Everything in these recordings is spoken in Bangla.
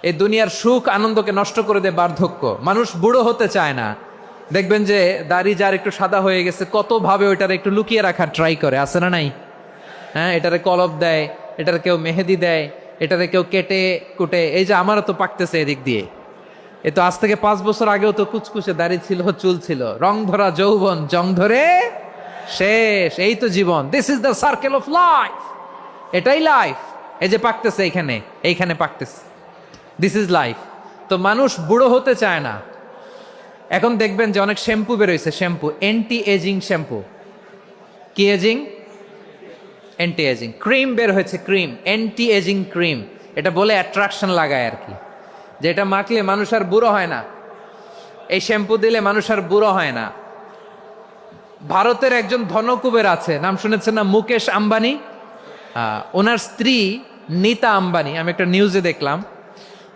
এই দুনিয়ার সুখ আনন্দকে নষ্ট করে দেয় বার্ধক্য। মানুষ বুড়ো হতে চায় না। দেখবেন যে দাড়ি যার একটু সাদা হয়ে গেছে কত ভাবে ওইটার একটু লুকিয়ে রাখার ট্রাই করে, আছে না নাই? হ্যাঁ, এটারে কলপ দেয়, এটার কেউ মেহেদি দেয়, এটারে কেউ কেটে কুটে। এই যে আমারও তো পাকতেছে এদিক দিয়ে, এ তো আজ থেকে 5 বছর আগেও তো কুচকুচে দাড়ি ছিল, চুল ছিল, রং ধরা যৌবন জং ধরে শেষ। এই তো জীবন, this is the circle of life. এটাই লাইফ। এই যে পাকতেছে এইখানে, এইখানে পাকতেছে, দিস ইজ লাইফ। তো মানুষ বুড়ো হতে চায় না। এখন দেখবেন যে অনেক শ্যাম্পু বেরোইছে, শ্যাম্পু অ্যান্টি এজিং শ্যাম্পু। কি এজিং? Anti ageing. ক্রিম বের হয়েছে, ক্রিম, অ্যান্টি এজিং ক্রিম। এটা বলে অ্যাট্রাকশন লাগায় আর কি, যে এটা মাখলে মানুষ আর বুড়ো হয় না, এই শ্যাম্পু দিলে মানুষ আর বুড়ো হয় না। ভারতের একজন ধনকুবের আছে, নাম শুনেছেন না? মুকেশ আম্বানি। ওনার স্ত্রী নীতা আম্বানি, আমি একটা নিউজে দেখলাম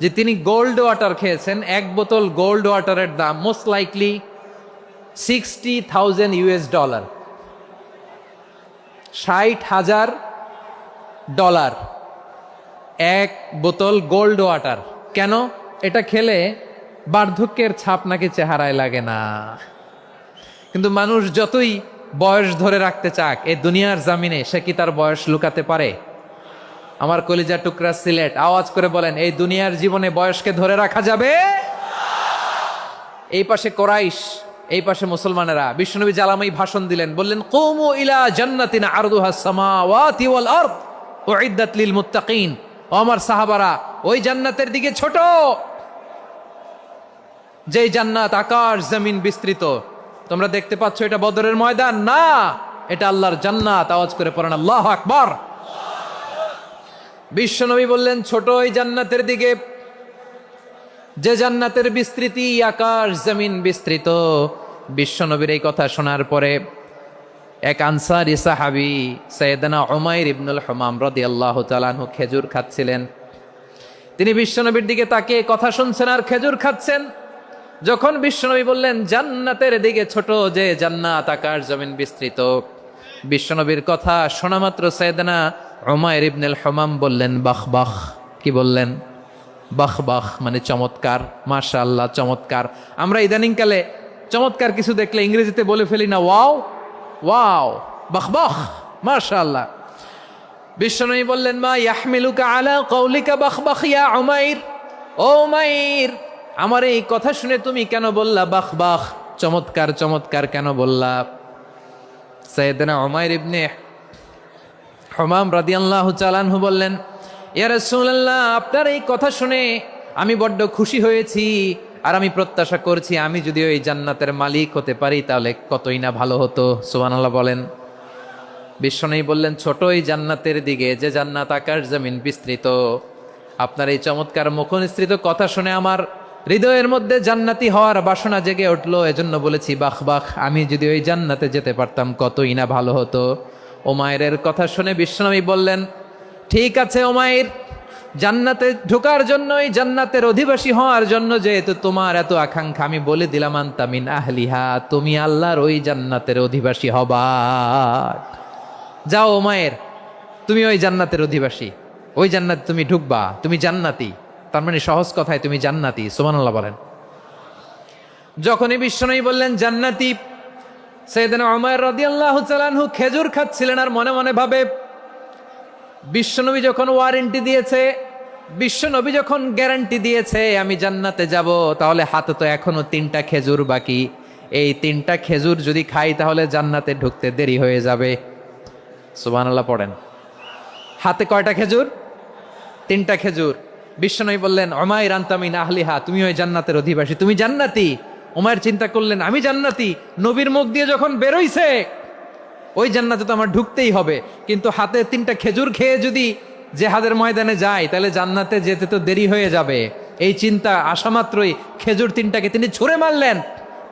যে তিনি গোল্ড ওয়াটার খেয়েছেন। 1 বোতল গোল্ড ওয়াটারের দাম মোস্ট লাইকলি $60,000, $60,000 1 বোতল গোল্ড ওয়াটার। কেন? এটা খেলে বার্ধক্যের ছাপ নাকি চেহারায় লাগে না। কিন্তু মানুষ যতই বয়স ধরে রাখতে চাক এই দুনিয়ার জামিনে, সে কি তার বয়স লুকাতে পারে? আমার কলিজার টুকরা সিলেট, আওয়াজ করে বলেন, এই দুনিয়ার জীবনে বয়সকে ধরে রাখা যাবে? এই পাশে কোরাইশ, এই পাশে মুসলমানেরা। বিশ্বনবী জালামাই ভাষণ দিলেন, বললেন, কুমু ইলা জান্নাতিন আরদুহাস সামাওয়াতি ওয়াল আরদ উইদ্দাত লিল মুত্তাকিন। ও আমার সাহাবারা, ওই জান্নাতের দিকে ছোট, যেই জান্নাত আকাশ জমিন বিস্তৃত। তোমরা দেখতে পাচ্ছ এটা বদরের ময়দান না, এটা আল্লাহর জান্নাত। আওয়াজ করে পড়েন আল্লাহু আকবার। বিশ্বনবী বললেন, ছোট ওই জান্নাতের দিকে, যে জান্নাতের বিস্তৃতি আকাশ জমিন বিস্তৃত। বিশ্বনবীর এই কথা শোনার পরে এক আনসারী সাহাবী সাইয়েদনা উমাইর ইবনুল হুমাম রাদিয়াল্লাহু তাআলা আনহু খেজুর খাচ্ছিলেন। তিনি বিশ্বনবীর দিকে তাকিয়ে কথা শুনছেন আর খেজুর খাচ্ছেন। যখন বিশ্বনবী বললেন জান্নাতের দিকে ছোট, যে জান্নাত আকাশ জমিন বিস্তৃত, বিশ্বনবীর কথা শোনা মাত্র সাইয়েদনা উমাইর ইবনুল হুমাম বললেন বাহ বাহ। কি বললেন? বাহ বাহ, মানে চমৎকার, মাশাআল্লাহ, চমৎকার। আমরা ইদানিংকালে চমৎকার কিছু দেখলে ইংরেজিতে বলে ফেলি না, ওয়াও ওয়াও, বাহ বাহ, মাশাআল্লাহ। বিশ্বনবী বললেন, মা ইয়াহমিলুকা আলা কওলিকা বাহ বাহ ইয়া উমাইর। ও উমাইর, আমার এই কথা শুনে তুমি কেন বললা বাহ বাহ, চমৎকার চমৎকার কেন বললা? সাইয়েদনা উমাইর ইবনে হুমাম রাদিয়াল্লাহু তাআলা আনহু বললেন, ইয়া রাসূলুল্লাহ, আপনার এই কথা শুনে আমি বড্ড খুশি হয়েছি, আর আমি প্রত্যাশা করছি আমি যদি ওই জান্নাতের মালিক হতে পারি তাহলে কতই না ভালো হতো। সুবহানাল্লাহ বলেন। বিশ্বনবী বললেন, ছোট ওই জান্নাতের দিকে, যে জান্নাত আকাশ জমিন বিস্তৃত। আপনার এই চমৎকার মুখনিসৃত কথা শুনে আমার হৃদয়ের মধ্যে জান্নাতি হওয়ার বাসনা জেগে উঠলো, এজন্য বলেছি বাহ বাহ, আমি যদি ওই জান্নাতে যেতে পারতাম কতই না ভালো হতো। উমাইরের কথা শুনে বিশ্বনবী বললেন, ঠিক আছে উমাইর, জান্নাতে ঢোকার জন্য, এই জান্নাতের অধিবাসী হওয়ার জন্য যেহেতু তোমার এত আকাঙ্ক্ষা, আমি বলে দিলাম আনতা মিন আহলিহা, তুমি আল্লাহর ওই জান্নাতের অধিবাসী হবা। যাও উমাইর, তুমি ওই জান্নাতের অধিবাসী, ওই জান্নাতে তুমি ঢুকবা, তুমি জান্নাতি। তার মানে সহজ কথায় তুমি জান্নাতি। সুবহানাল্লাহ বলেন। যখনই বিশ্বনবী বললেন জান্নাতি, সাইয়েদনা উমাইর রাদিয়াল্লাহু তাআলা আনহু খেজুর খাচ্ছিলেন আর মনে মনে ভাবে, বিশ্বনবী যখন ওয়ারেন্টি দিয়েছে, বিশ্বনবী যখন গ্যারান্টি দিয়েছে আমি জান্নাতে যাব, তাহলে হাতে তো এখনো 3টা খেজুর বাকি। এই 3টা খেজুর যদি খাই তাহলে জান্নাতে ঢুকতে দেরি হয়ে যাবে। সুবহানাল্লাহ পড়েন। হাতে কয়টা খেজুর? 3টা খেজুর। বিশ্বনবী বললেন, উমাইর আনতা মিন আহলিহা, তুমি ওই জান্নাতের অধিবাসী, তুমি জান্নাতি। উমাইর চিন্তা করলেন, আমি জান্নাতি, নবীর মুখ দিয়ে যখন বেরোইছে ওই জান্নাতে তো আমার ঢুকতেই হবে, কিন্তু হাতে 3টা খেজুর খেয়ে যদি জেহাদের ময়দানে যায় তাহলে জান্নাতে যেতে তো দেরি হয়ে যাবে। এই চিন্তা আসা মাত্রই খেজুর 3টাকে তিনি ছুঁড়ে মারলেন,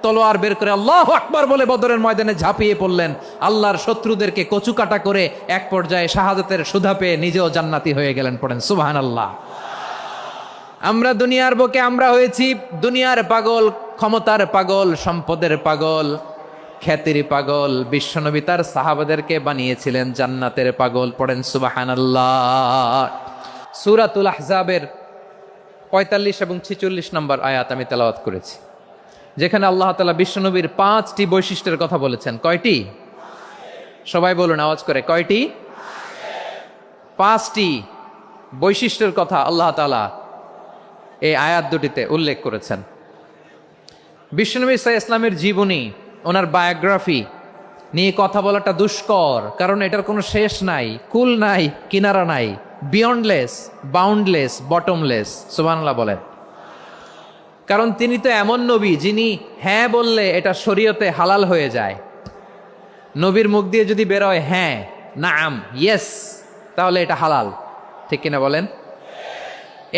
তলোয়ার বের করে আল্লাহু আকবার বলে বদরের ময়দানে ঝাঁপিয়ে পড়লেন। আল্লাহর শত্রুদেরকে কচুকাটা করে এক পর্যায়ে শাহাদাতের সুধা পেয়ে নিজেও জান্নাতি হয়ে গেলেন। পড়েন সুবহানাল্লাহ। আমরা দুনিয়ার বুকে আমরা হয়েছি দুনিয়ার পাগল, ক্ষমতার পাগল, সম্পদের পাগল, খ্যাতির পাগল। বিশ্বনবী তার সাহাবাদেরকে বানিয়েছিলেন জান্নাতের পাগল। পড়েন সুবহানাল্লাহ। সূরাতুল আহজাবের 45 এবং 46 নম্বর আয়াত আমি তেলাওয়াত করেছি, যেখানে আল্লাহ তাআলা বিশ্বনবীর 5টি বৈশিষ্ট্যের কথা বলেছেন। কয়টি? সবাই বলুন আওয়াজ করে, কয়টি? 5টি বৈশিষ্ট্যের কথা আল্লাহ তাআলা এই আয়াত দুটিতে উল্লেখ করেছেন। বিশ্বনবী সাল্লাল্লাহু আলাইহি ইসলামের জীবনী, ওনার বায়োগ্রাফি নিয়ে কথা বলাটা দুষ্কর, কারণ এটার কোনো শেষ নাই, কুল নাই, কিনারা নাই, বিয়ন্ডলেস, বাউন্ডলেস, বটমলেস। সুবহানাল্লাহ বলেন। কারণ তিনি তো এমন নবী যিনি হ্যাঁ বললে এটা শরীয়তে হালাল হয়ে যায়। নবীর মুখ দিয়ে যদি বেরোয় হ্যাঁ, নাম, ইয়েস, তাহলে এটা হালাল। ঠিক কিনা বলেন?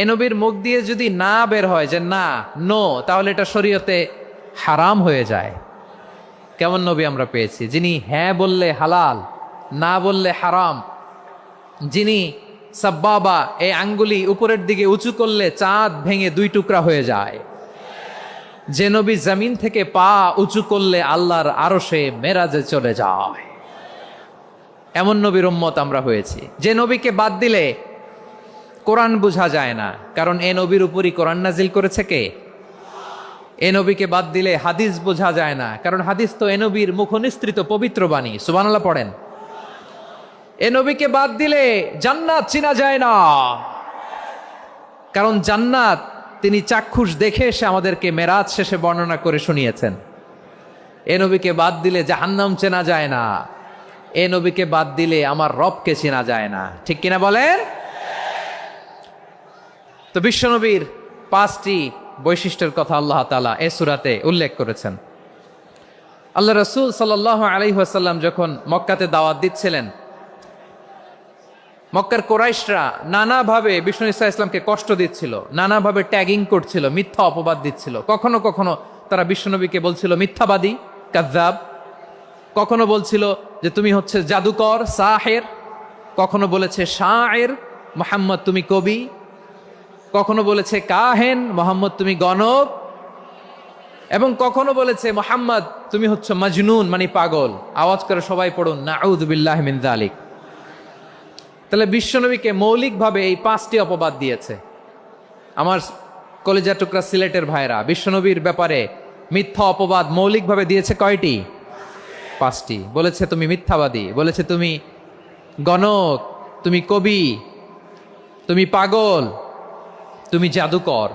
এ নবীর মুখ দিয়ে যদি না বের হয় যে না, নো, তাহলে এটা শরীয়তে হারাম হয়ে যায়। কেমন নবী আমরা পেয়েছি, যিনি হ্যাঁ বললে হালাল, না বললে হারাম, যিনি সাব্বাবা, এই আঙ্গুলি উপরের দিকে উঁচু করলে চাঁদ ভেঙে 2 টুকরা হয়ে যায়, যে নবী জমিন থেকে পা উঁচু করলে আল্লাহর আরশে মেরাজে চলে যায়, এমন নবীর উম্মত আমরা হয়েছি। যে নবীকে বাদ দিলে কোরআন বোঝা যায় না, কারণ এ নবীর উপরই কোরআন নাজিল করেছে কে? এ নবীকে বাদ দিলে হাদিস বোঝা যায় না, কারণ হাদিস তো এ নবীর মুখনিসৃত পবিত্র বাণী। সুবহানাল্লাহ পড়েন। এ নবীকে বাদ দিলে জান্নাত চিনা যায় না, কারণ জান্নাত তিনি চাক্ষুষ দেখে এসে আমাদেরকে মেরাজ শেষে বর্ণনা করে শুনিয়েছেন। এ নবীকে বাদ দিলে জাহান্নাম চেনা যায় না, এ নবীকে বাদ দিলে আমার রবকে চেনা যায় না। ঠিক কিনা বলেন? তো বিশ্বনবীর 5টি বৈশিষ্ট্যের কথা আল্লাহ তাআলা এই সূরাতে উল্লেখ করেছেন। আল্লাহ রাসূল সাল্লাল্লাহু আলাইহি ওয়াসাল্লাম যখন মক্কাতে দাওয়াত দিচ্ছিলেন, মক্কার কুরাইশরা নানাভাবে বিষ্ণু ইসা ইসলামকে কষ্ট দিচ্ছিল, নানাভাবে ট্যাগিং করছিল, মিথ্যা অপবাদ দিচ্ছিল। কখনো কখনো তারা বিশ্বনবীকে বলছিল মিথ্যাবাদী, কাযযাব। কখনো বলছিল যে তুমি হচ্ছে জাদুকর, সাহের। কখনো বলেছে শায়ের, মুহাম্মদ তুমি কবি। কখনো বলেছে কাহেন, মুহাম্মদ তুমি গণক। এবং কখনো বলেছে মুহাম্মদ তুমি হচ্ছে মাজনুন, মানে পাগল। আওয়াজ করে সবাই পড়ুন নাউযু বিল্লাহি মিন যালিক। তাহলে বিশ্বনবীকে মৌলিকভাবে এই 5টি অপবাদ দিয়েছে। আমার কলিজা টুকরা সিলেটের ভাইরা, বিশ্বনবীর ব্যাপারে মিথ্যা অপবাদ মৌলিকভাবে দিয়েছে কয়টি? 5টি। বলেছে তুমি মিথ্যাবাদী, বলেছে তুমি গণক, তুমি কবি, তুমি পাগল, তুমি জাদুকর।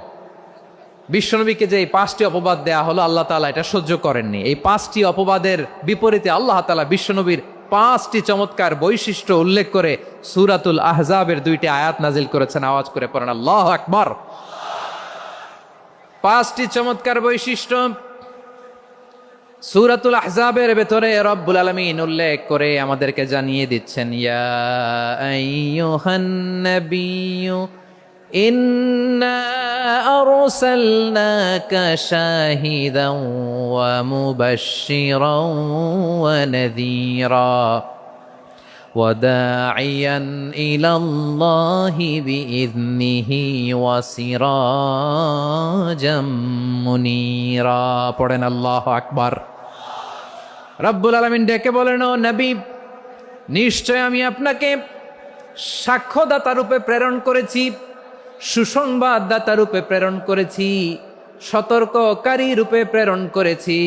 বিশ্বনবীকে যে এই 5টি অপবাদ দেয়া হলো, আল্লাহ তাআলা এটা সহ্য করেননি। এই 5টি অপবাদের বিপরীতে আল্লাহ তাআলা বিশ্বনবীর 5টি চমৎকার বৈশিষ্ট্য উল্লেখ করে সূরাতুল আহজাবের 2টি আয়াত নাজিল করেছেন। আওয়াজ করে পড়েন আল্লাহু আকবার। 5টি চমৎকার বৈশিষ্ট্য সূরাতুল আহজাবের ভেতরে রব্বুল আলামিন উল্লেখ করে আমাদেরকে জানিয়ে দিচ্ছেন, ইয়া আইয়ুহান নাবিয়্যু ইন্না আরসালনাকা শাহিদান ওয়া মুবাশশিরান ওয়া নাযীরা ওয়া দাঈয়ান ইলাল্লাহি বিইযনিহি ওয়া সিরাজাম মুনীরা। পড়েন আল্লাহু আকবার। রব্বুল আলামিন ডেকে বলেন, ও নবী, নিশ্চয় আমি আপনাকে সাক্ষ্যদাতা রূপে প্রেরণ করেছি, সুসংবাদদাতা রূপে প্রেরণ করেছি, সতর্ককারী রূপে প্রেরণ করেছি,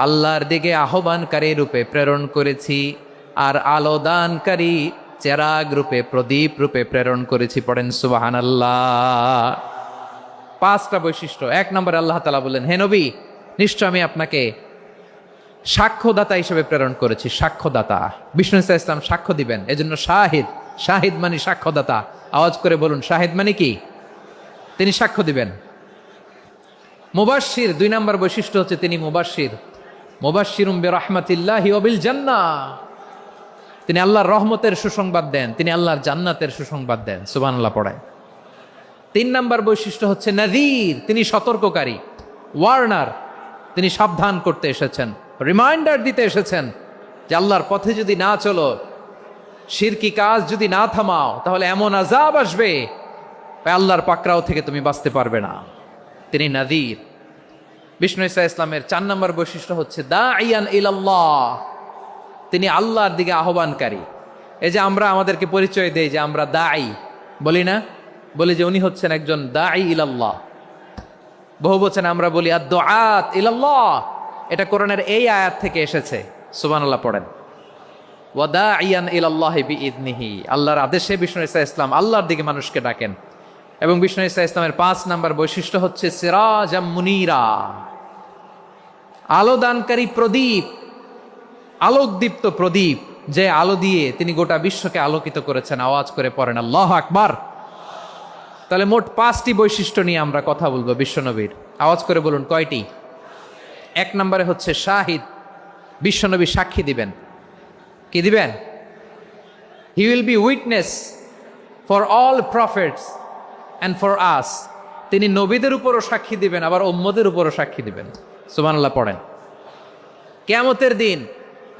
আল্লাহর দিকে আহ্বানকারী রূপে প্রেরণ করেছি, আর আলোদানকারী চেরাগ রূপে, প্রদীপ রূপে প্রেরণ করেছি। পড়েন সুবহানাল্লাহ। 5টা বৈশিষ্ট্য। 1 নম্বরে আল্লাহ তাআলা বললেন, হে নবী, নিশ্চয় আমি আপনাকে সাক্ষ্যদাতা হিসেবে প্রেরণ করেছি। সাক্ষ্যদাতা, বিষ্ণু ইসা ইসলাম সাক্ষ্য দিবেন, এজন্য শাহিদ। শাহিদ মানে সাক্ষ্যদাতা। আওয়াজ করে বলুন, শাহিদ মানে কি? তিনি সাক্ষ্য দিবেন। মুবাশশির, 2 নম্বর বৈশিষ্ট্য হচ্ছে তিনি মুবাশশির। মুবাশশিরুম বিরাহমাতিল্লাহি ওয়া বিল জান্নাহ। তিনি আল্লাহর রহমতের সুসংবাদ দেন, তিনি আল্লাহর জান্নাতের সুসংবাদ দেন। সুবহানাল্লাহ পড়ায়। 3 নম্বর বৈশিষ্ট্য হচ্ছে নাযীর, তিনি সতর্ককারী, ওয়ার্নার। তিনি সাবধান করতে এসেছেন, রিমাইন্ডার দিতে এসেছেন যে আল্লাহর পথে যদি না চলো, শিরকি কাজ যদি না থামাও, তাহলে এমন আযাব আসবে আল্লাহর পাকড়াও থেকে তুমি বাঁচতে পারবে না। তিনি নাযীর। বিষ্ণু ইসা ইসলামের 4 নম্বর বৈশিষ্ট্য হচ্ছে দাঈয়ান ইলাল্লাহ, তিনি আল্লাহর দিকে আহ্বানকারী। এই যে আমরা আমাদেরকে পরিচয় দেই যে আমরা দাঈ, বলি না? বলি যে উনি হচ্ছেন একজন দাঈ ইলাল্লাহ। বহু বচন আমরা বলি আদ-দুআত ইলাল্লাহ, এটা কোরআনের এই আয়াত থেকে এসেছে। সুবহানাল্লাহ পড়েন। ওয়া দাঈয়ান ইলাল্লাহি বিইذনিহি, আল্লাহর আদেশে বিষ্ণু ঈসা ইসলাম আল্লাহর দিকে মানুষকে ডাকেন। এবং বিষ্ণু ঈসা ইসলামের ৫ নাম্বার বৈশিষ্ট্য হচ্ছে সিরাজাম মুনীরা, আলো দানকারী প্রদীপ, আলোকদীপ্ত প্রদীপ, যে আলো দিয়ে তিনি গোটা বিশ্বকে আলোকিত করেছেন। আওয়াজ করে পড়েন আল্লাহু আকবার। তাহলে মোট ৫টি বৈশিষ্ট্য নিয়ে আমরা কথা বলবো বিশ্বনবীর। আওয়াজ করে বলুন কয়টি? ১ নম্বরে হচ্ছে শাহিদ, বিশ্বনবী সাক্ষী দিবেন। কি দিবেন? He will be witness for all prophets and for us. তিনি নবীদের উপরও সাক্ষী দিবেন, আবার উম্মতের উপরও সাক্ষী দিবেন। সুবহানাল্লাহ পড়েন। কিয়ামতের দিন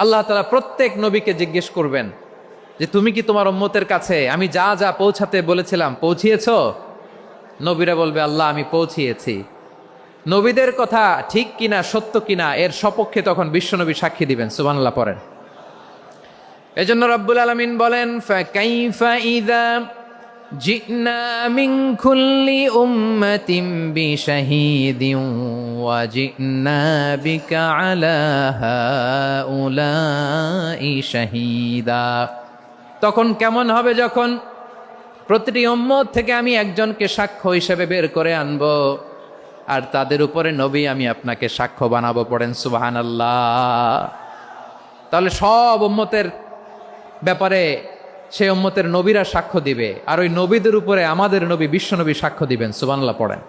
আল্লাহ তাআলা প্রত্যেক নবীকে জিজ্ঞেস করবেন যে তুমি কি তোমার উম্মতের কাছে আমি যা যা পৌঁছাতে বলেছিলাম পৌঁছিয়েছো? নবীরা বলবে আল্লাহ আমি পৌঁছিয়েছি। নবীদের কথা ঠিক কিনা, সত্য কিনা, এর সপক্ষে তখন বিশ্বনবী সাক্ষী দিবেন। সুবহানাল্লাহ পড়েন। এজন্য রব্বুল আলামিন বলেন ফাকাইফা ইযা জিনা মিন কুল্লি উম্মাতিন বিশাহীদিন ওয়া জিনা বিকা আলা হাউলাই শাহীদা। তখন কেমন হবে যখন প্রতিটি উম্মত থেকে আমি একজনকে সাক্ষ্য হিসেবে বের করে আনব, আর তাদের উপরে নবী আমি আপনাকে সাক্ষ্য বানাবো। পড়েন সুবহানাল্লাহ। তাহলে সব উম্মতের ব্যাপারে সেই উম্মতের নবীরা সাক্ষ্য দিবে, আর ওই নবীদের উপরে আমাদের নবী বিশ্বনবী সাক্ষ্য দিবেন। সুবহানাল্লাহ পড়েন।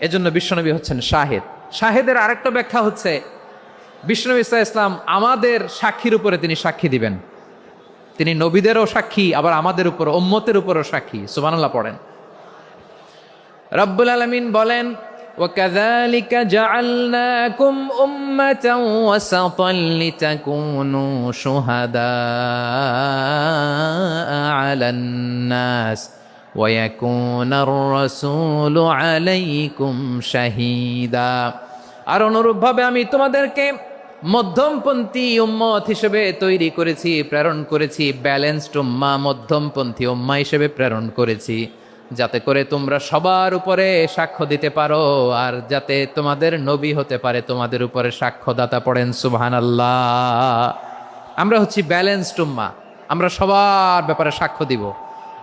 এজন্য বিশ্বনবী হচ্ছেন শাহেদ। শাহেদের আরেকটা ব্যাখ্যা হচ্ছে বিশ্বনবী সাল্লাল্লাহু আলাইহি ওয়াসাল্লাম আমাদের সাক্ষীর উপরে তিনি সাক্ষী দিবেন। তিনি নবীদেরও সাক্ষী, আবার আমাদের উপর উম্মতের উপরও সাক্ষী। সুবহানাল্লাহ পড়েন। রব্বুল আলামিন বলেন وَكَذَلِكَ جَعَلْنَاكُمْ أُمَّةً وَسَطًا لِتَكُونُوا شُهَدَاءَ عَلَى النَّاسِ وَيَكُونَ الرَّسُولُ عَلَيْكُمْ شَهِيدًا। আর অনুরূপভাবে আমি তোমাদেরকে মধ্যমপন্থী উম্মত হিসেবে তৈরি করেছি, প্রেরণ করেছি। ব্যালেন্সড উম্মাহ, মধ্যমপন্থী উম্মাহ হিসেবে প্রেরণ করেছি, যাতে করে তোমরা সবার উপরে সাক্ষ্য দিতে পারো, আর যাতে তোমাদের নবী হতে পারে তোমাদের উপরে সাক্ষ্যদাতা। পড়েন সুবহানাল্লাহ। আমরা হচ্ছি ব্যালেন্সড উম্মাহ, আমরা সবার ব্যাপারে সাক্ষ্য দিব,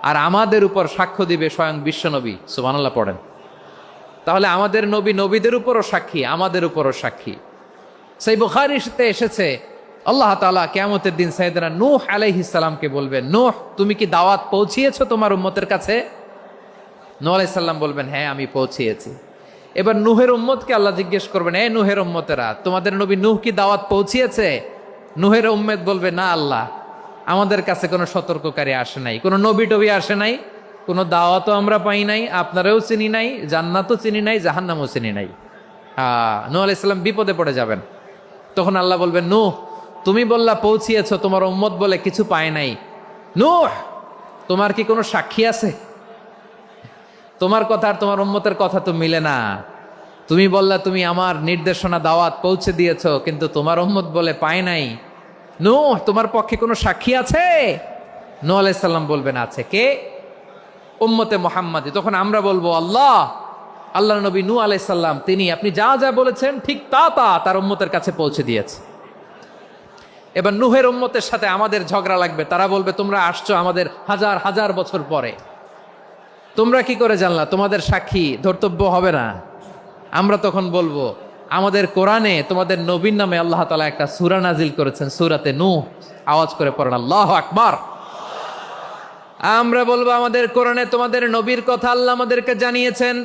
আর আমাদের উপর সাক্ষ্য দিবে স্বয়ং বিশ্বনবী। সুবহানাল্লাহ পড়েন। তাহলে আমাদের নবী নবীদের উপরও সাক্ষী, আমাদের উপরও সাক্ষী। সেই বুখারীতে এসেছে আল্লাহ তাআলা কিয়ামতের দিন সাইয়েদনা নূহ আলাইহিস সালামকে বলবেন, নূহ তুমি কি দাওয়াত পৌঁছিয়েছো তোমার উম্মতের কাছে? নূহ আলাইহিস সালাম বলবেন হ্যাঁ আমি পৌঁছিয়েছি। এবার নূহের উম্মতকে আল্লাহ জিজ্ঞেস করবেন, এ নূহের উম্মতেরা তোমাদের নবী নূহ কি দাওয়াত পৌঁছিয়েছে? নূহের উম্মত বলবে না আল্লাহ, আমাদের কাছে কোনো সতর্ককারী আসে নাই, কোনো নবী টবি আসে নাই, কোনো দাওয়াতও আমরা পাই নাই, আপনারাও চিনি নাই, জান্নাতও চিনি নাই, জাহান্নামও চিনি নাই। নূহ আলাইহিস সালাম বিপদে পড়ে যাবেন। তখন আল্লাহ বলবেন নূহ তুমি বললা পৌঁছিয়েছো, তোমার উম্মত বলে কিছু পায় নাই। নূহ তোমার কি কোনো সাক্ষী আছে? তোমার কথা আর তোমার উম্মতের কথা তো মিলে না। তুমি বললা তুমি আমার নির্দেশনা দাওয়াত পৌঁছে দিয়েছো, কিন্তু তোমার উম্মত বলে পায় নাই। নূহ তোমার পক্ষে কোনো সাক্ষী আছে? নূহ আলাইহিস সালাম বলবেন আছে। কে? উম্মতে মুহাম্মাদী। তখন আমরা বলবো আল্লাহ নবী নূহ আলাইহিস সালাম তিনি আপনি যা যা বলেছেন ঠিক তা তার উম্মতের কাছে পৌঁছে দিয়েছে। এবার নূহের উম্মতের সাথে আমাদের ঝগড়া লাগবে। তারা বলবে তোমরা আসছো আমাদের হাজার হাজার বছর পরে, তোমরা কি করে জানলা? তোমাদের সাক্ষী ধর্তব্য হবে না। আমরা তখন বলবো আমাদের কোরআনে তোমাদের নবীর নামে আল্লাহ তাআলা একটা সূরা নাজিল করেছেন, সূরাতে নূহ। আওয়াজ করে পড়েন আল্লাহু আকবার। আমরা বলবো আমাদের কোরআনে তোমাদের নবীর কথা আল্লাহ আমাদেরকে জানিয়েছেন,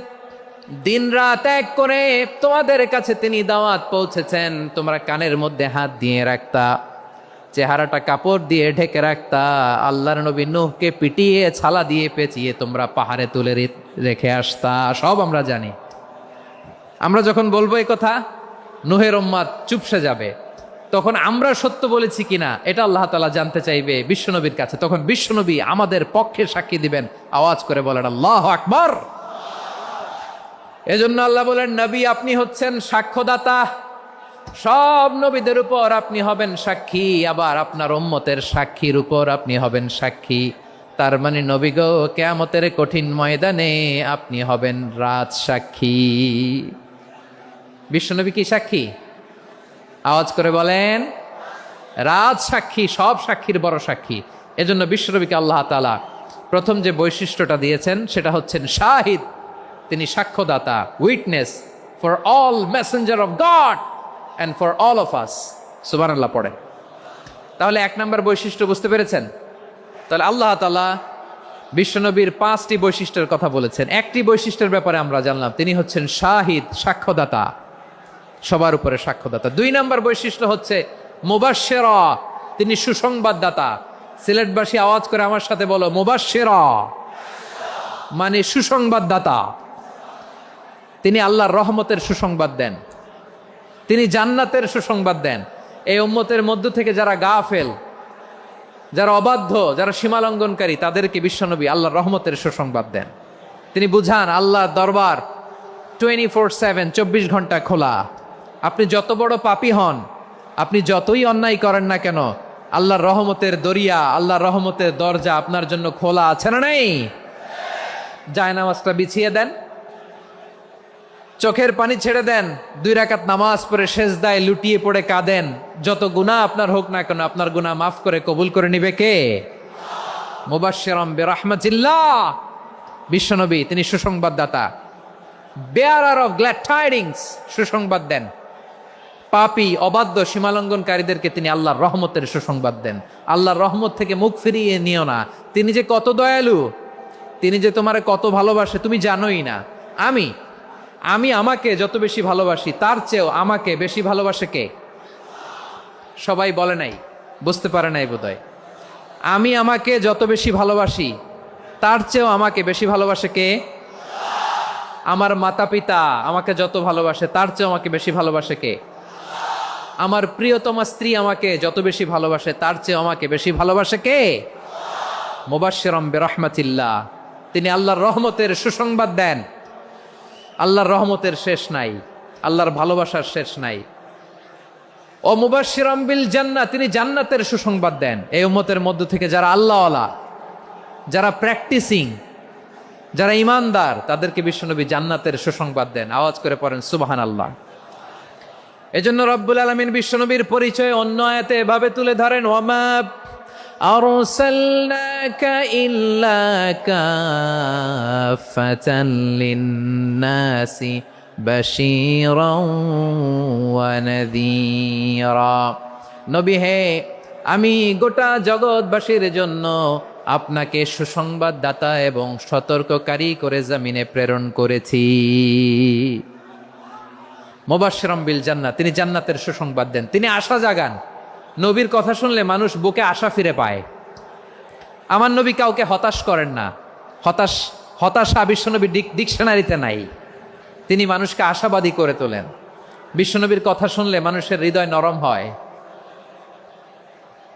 দিন রাত এক করে তোমাদের কাছে তিনি দাওয়াত পৌঁছেছেন। তোমরা কানের মধ্যে হাত দিয়ে রাখতা, চেহারাটা কাপড় দিয়ে ঢেকে রাখতা, আল্লাহর নবী নূহকে পিটিয়ে ছালা দিয়ে পেঁচিয়ে তোমরা পাহাড়ে তুলে রেখে আসতা। সব আমরা জানি। আমরা যখন বলবো এই কথা, নূহের উম্মত চুপসে যাবে। তখন আমরা সত্য বলেছি কিনা এটা আল্লাহ তাআলা জানতে চাইবে বিশ্বনবীর কাছে। তখন বিশ্বনবী আমাদের পক্ষে সাক্ষী দিবেন। আওয়াজ করে বলেন আল্লাহু আকবার। এজন্য আল্লাহ বলেন নবী আপনি হচ্ছেন সাক্ষ্যদাতা, সব নবীদের উপর আপনি হবেন সাক্ষী, আবার আপনার উম্মতের সাক্ষীর উপর আপনি হবেন সাক্ষী। তার মানে নবী গো, কিয়ামতের কঠিন ময়দানে আপনি হবেন রাজ সাক্ষী। বিশ্বনবী কি সাক্ষী? আওয়াজ করে বলেন, রাজ সাক্ষী, সব সাক্ষীর বড় সাক্ষী। এজন্য বিশ্বনবীকে আল্লাহ তাআলা প্রথম যে বৈশিষ্ট্যটা দিয়েছেন সেটা হচ্ছেন শাহিদ। তিনি সাক্ষ্যদাতা, witness for all messenger of God and for all of us. সুবহানাল্লাহ পড়ে। তাহলে এক নম্বর বৈশিষ্ট্য বুঝতে পেরেছেন? তাহলে আল্লাহ তাআলা বিশ্বনবীর 5টি বৈশিষ্ট্যের কথা বলেছেন। একটি বৈশিষ্ট্যের ব্যাপারে আমরা জানলাম, তিনি হচ্ছেন শাহিদ, সাক্ষ্যদাতা, সবার উপরে সাক্ষ্যদাতা। 2 নম্বর বৈশিষ্ট্য হচ্ছে মুবাশশিরা, তিনি সুসংবাদদাতা। সিলেটবাসী আওয়াজ করে আমার সাথে বলো, মুবাশশিরা মানে সুসংবাদদাতা। তিনি আল্লাহর রহমতের সুসংবাদ দেন, তিনি জান্নাতের সুসংবাদ দেন। এই উম্মতের মধ্য থেকে যারা গাফেল, যারা অবাধ্য, যারা সীমালঙ্ঘনকারী, তাদেরকে বিশ্বনবী আল্লাহর রহমতের সুসংবাদ দেন। তিনি বুঝান আল্লাহর দরবার 24/7, 24 ঘন্টা খোলা। আপনি যত বড় পাপী হন, আপনি যতই অন্যায় করেন না কেন, আল্লাহর রহমতের দরিয়া, আল্লাহর রহমতের দরজা আপনার জন্য খোলা আছে না নেই? জায়নামাজটা বিছিয়ে দেন, চোখের পানি ছেড়ে দেন, 2 রাকাত নামাজ পড়ে সেজদায় লুটিয়ে পড়ে কাঁদেন। যত গুনাহ আপনার হোক না কেন, আপনার গুনাহ মাফ করে কবুল করে নিবে কে? মুবাশশিরাম বিরাহমাতিল্লাহ। বিশ্বনবী তিনি সুসংবাদদাতা, বেয়ারার অফ গ্ল্যাড টাইডিংস, সুসংবাদ দেন। পাপী, অবাধ্য, সীমালঙ্ঘনকারীদেরকে তিনি আল্লাহর রহমতের সুসংবাদ দেন। আল্লাহর রহমত থেকে মুখ ফিরিয়ে নিও না। তিনি যে কত দয়ালু, তিনি যে তোমারে কত ভালোবাসে তুমি জানোই না। আমি আমাকে যত বেশি ভালোবাসি, তার চেয়েও আমাকে বেশি ভালোবাসে কে? সবাই বলে নাই, বুঝতে পারে নাই বোধহয়। আমি আমাকে যত বেশি ভালোবাসি, তার চেয়েও আমাকে বেশি ভালোবাসে কে? আমার মাতা পিতা আমাকে যত ভালোবাসে, তার চেয়েও আমাকে বেশি ভালোবাসে কে? আমার প্রিয়তমা স্ত্রী আমাকে যত বেশি ভালোবাসে, তার চেয়েও আমাকে বেশি ভালোবাসে কে? মুবাশশিরাম বিরাহমাতিল্লাহ, তিনি আল্লাহর রহমতের সুসংবাদ দেন। আল্লাহর রহমতের শেষ নাই, আল্লাহর ভালোবাসার শেষ নাই। ও মুবাশশিরাম বিল জান্নাহ, তিনি জান্নাতের সুসংবাদ দেন। এই উম্মতের মধ্য থেকে যারা আল্লাহওয়ালা, যারা প্র্যাকটিসিং, যারা ইমানদার, তাদেরকে বিশ্বনবী জান্নাতের সুসংবাদ দেন। আওয়াজ করে পড়েন সুবহানাল্লাহ। এজন্য রব্বুল আলামিন বিশ্বনবীর পরিচয় অন্য আয়াতে এভাবে তুলে ধরেন, ওয়ামা আরসালনাকা ইল্লা কাফাতান লিন্নাসি বাশীরাও ওয়া নাযীরা। নবী হে, আমি গোটা জগৎবাসীর জন্য আপনাকে সুসংবাদদাতা এবং সতর্ককারী করে জমিনে প্রেরণ করেছি। মুবাশশিরাম বিল জান্নাহ, তিনি জান্নাতের সুসংবাদ দেন, তিনি আশা জাগান। নবীর কথা শুনলে মানুষ বুকে আশা ফিরে পায়। আমার নবী কাউকে হতাশ করেন না। হতাশা বিশ্বনবী ডিকশনারিতে নাই। তিনি মানুষকে আশাবাদী করে তোলেন। বিশ্বনবীর কথা শুনলে মানুষের হৃদয় নরম হয়,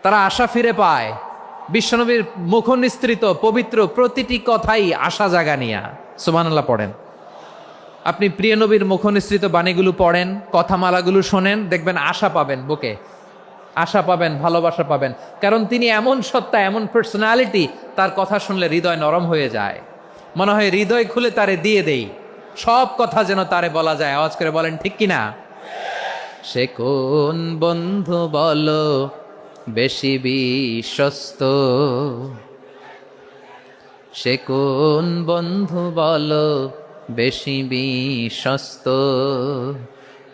তারা আশা ফিরে পায়। বিশ্বনবীর মুখ নিঃসৃত পবিত্র প্রতিটি কথাই আশা জাগানিয়া। সুবহানাল্লাহ পড়েন। আপনি প্রিয় নবীর মুখ নিঃসৃত বাণীগুলো পড়েন, কথামালাগুলো শোনেন, দেখবেন আশা পাবেন, বুকে আশা পাবেন, ভালোবাসা পাবেন। কারণ তিনি এমন সত্তা, এমন পার্সোনালিটি, তার কথা শুনলে হৃদয় নরম হয়ে যায়। মনে হয় হৃদয় খুলে তারে দিয়ে দেই, সব কথা যেন তারে বলা যায়। আওয়াজ করে বলেন ঠিক কিনা? সে কোন বন্ধু বলো বেশি বিশ্বস্ত, সে কোন বন্ধু বলো বেশি বিশ্বস্ত,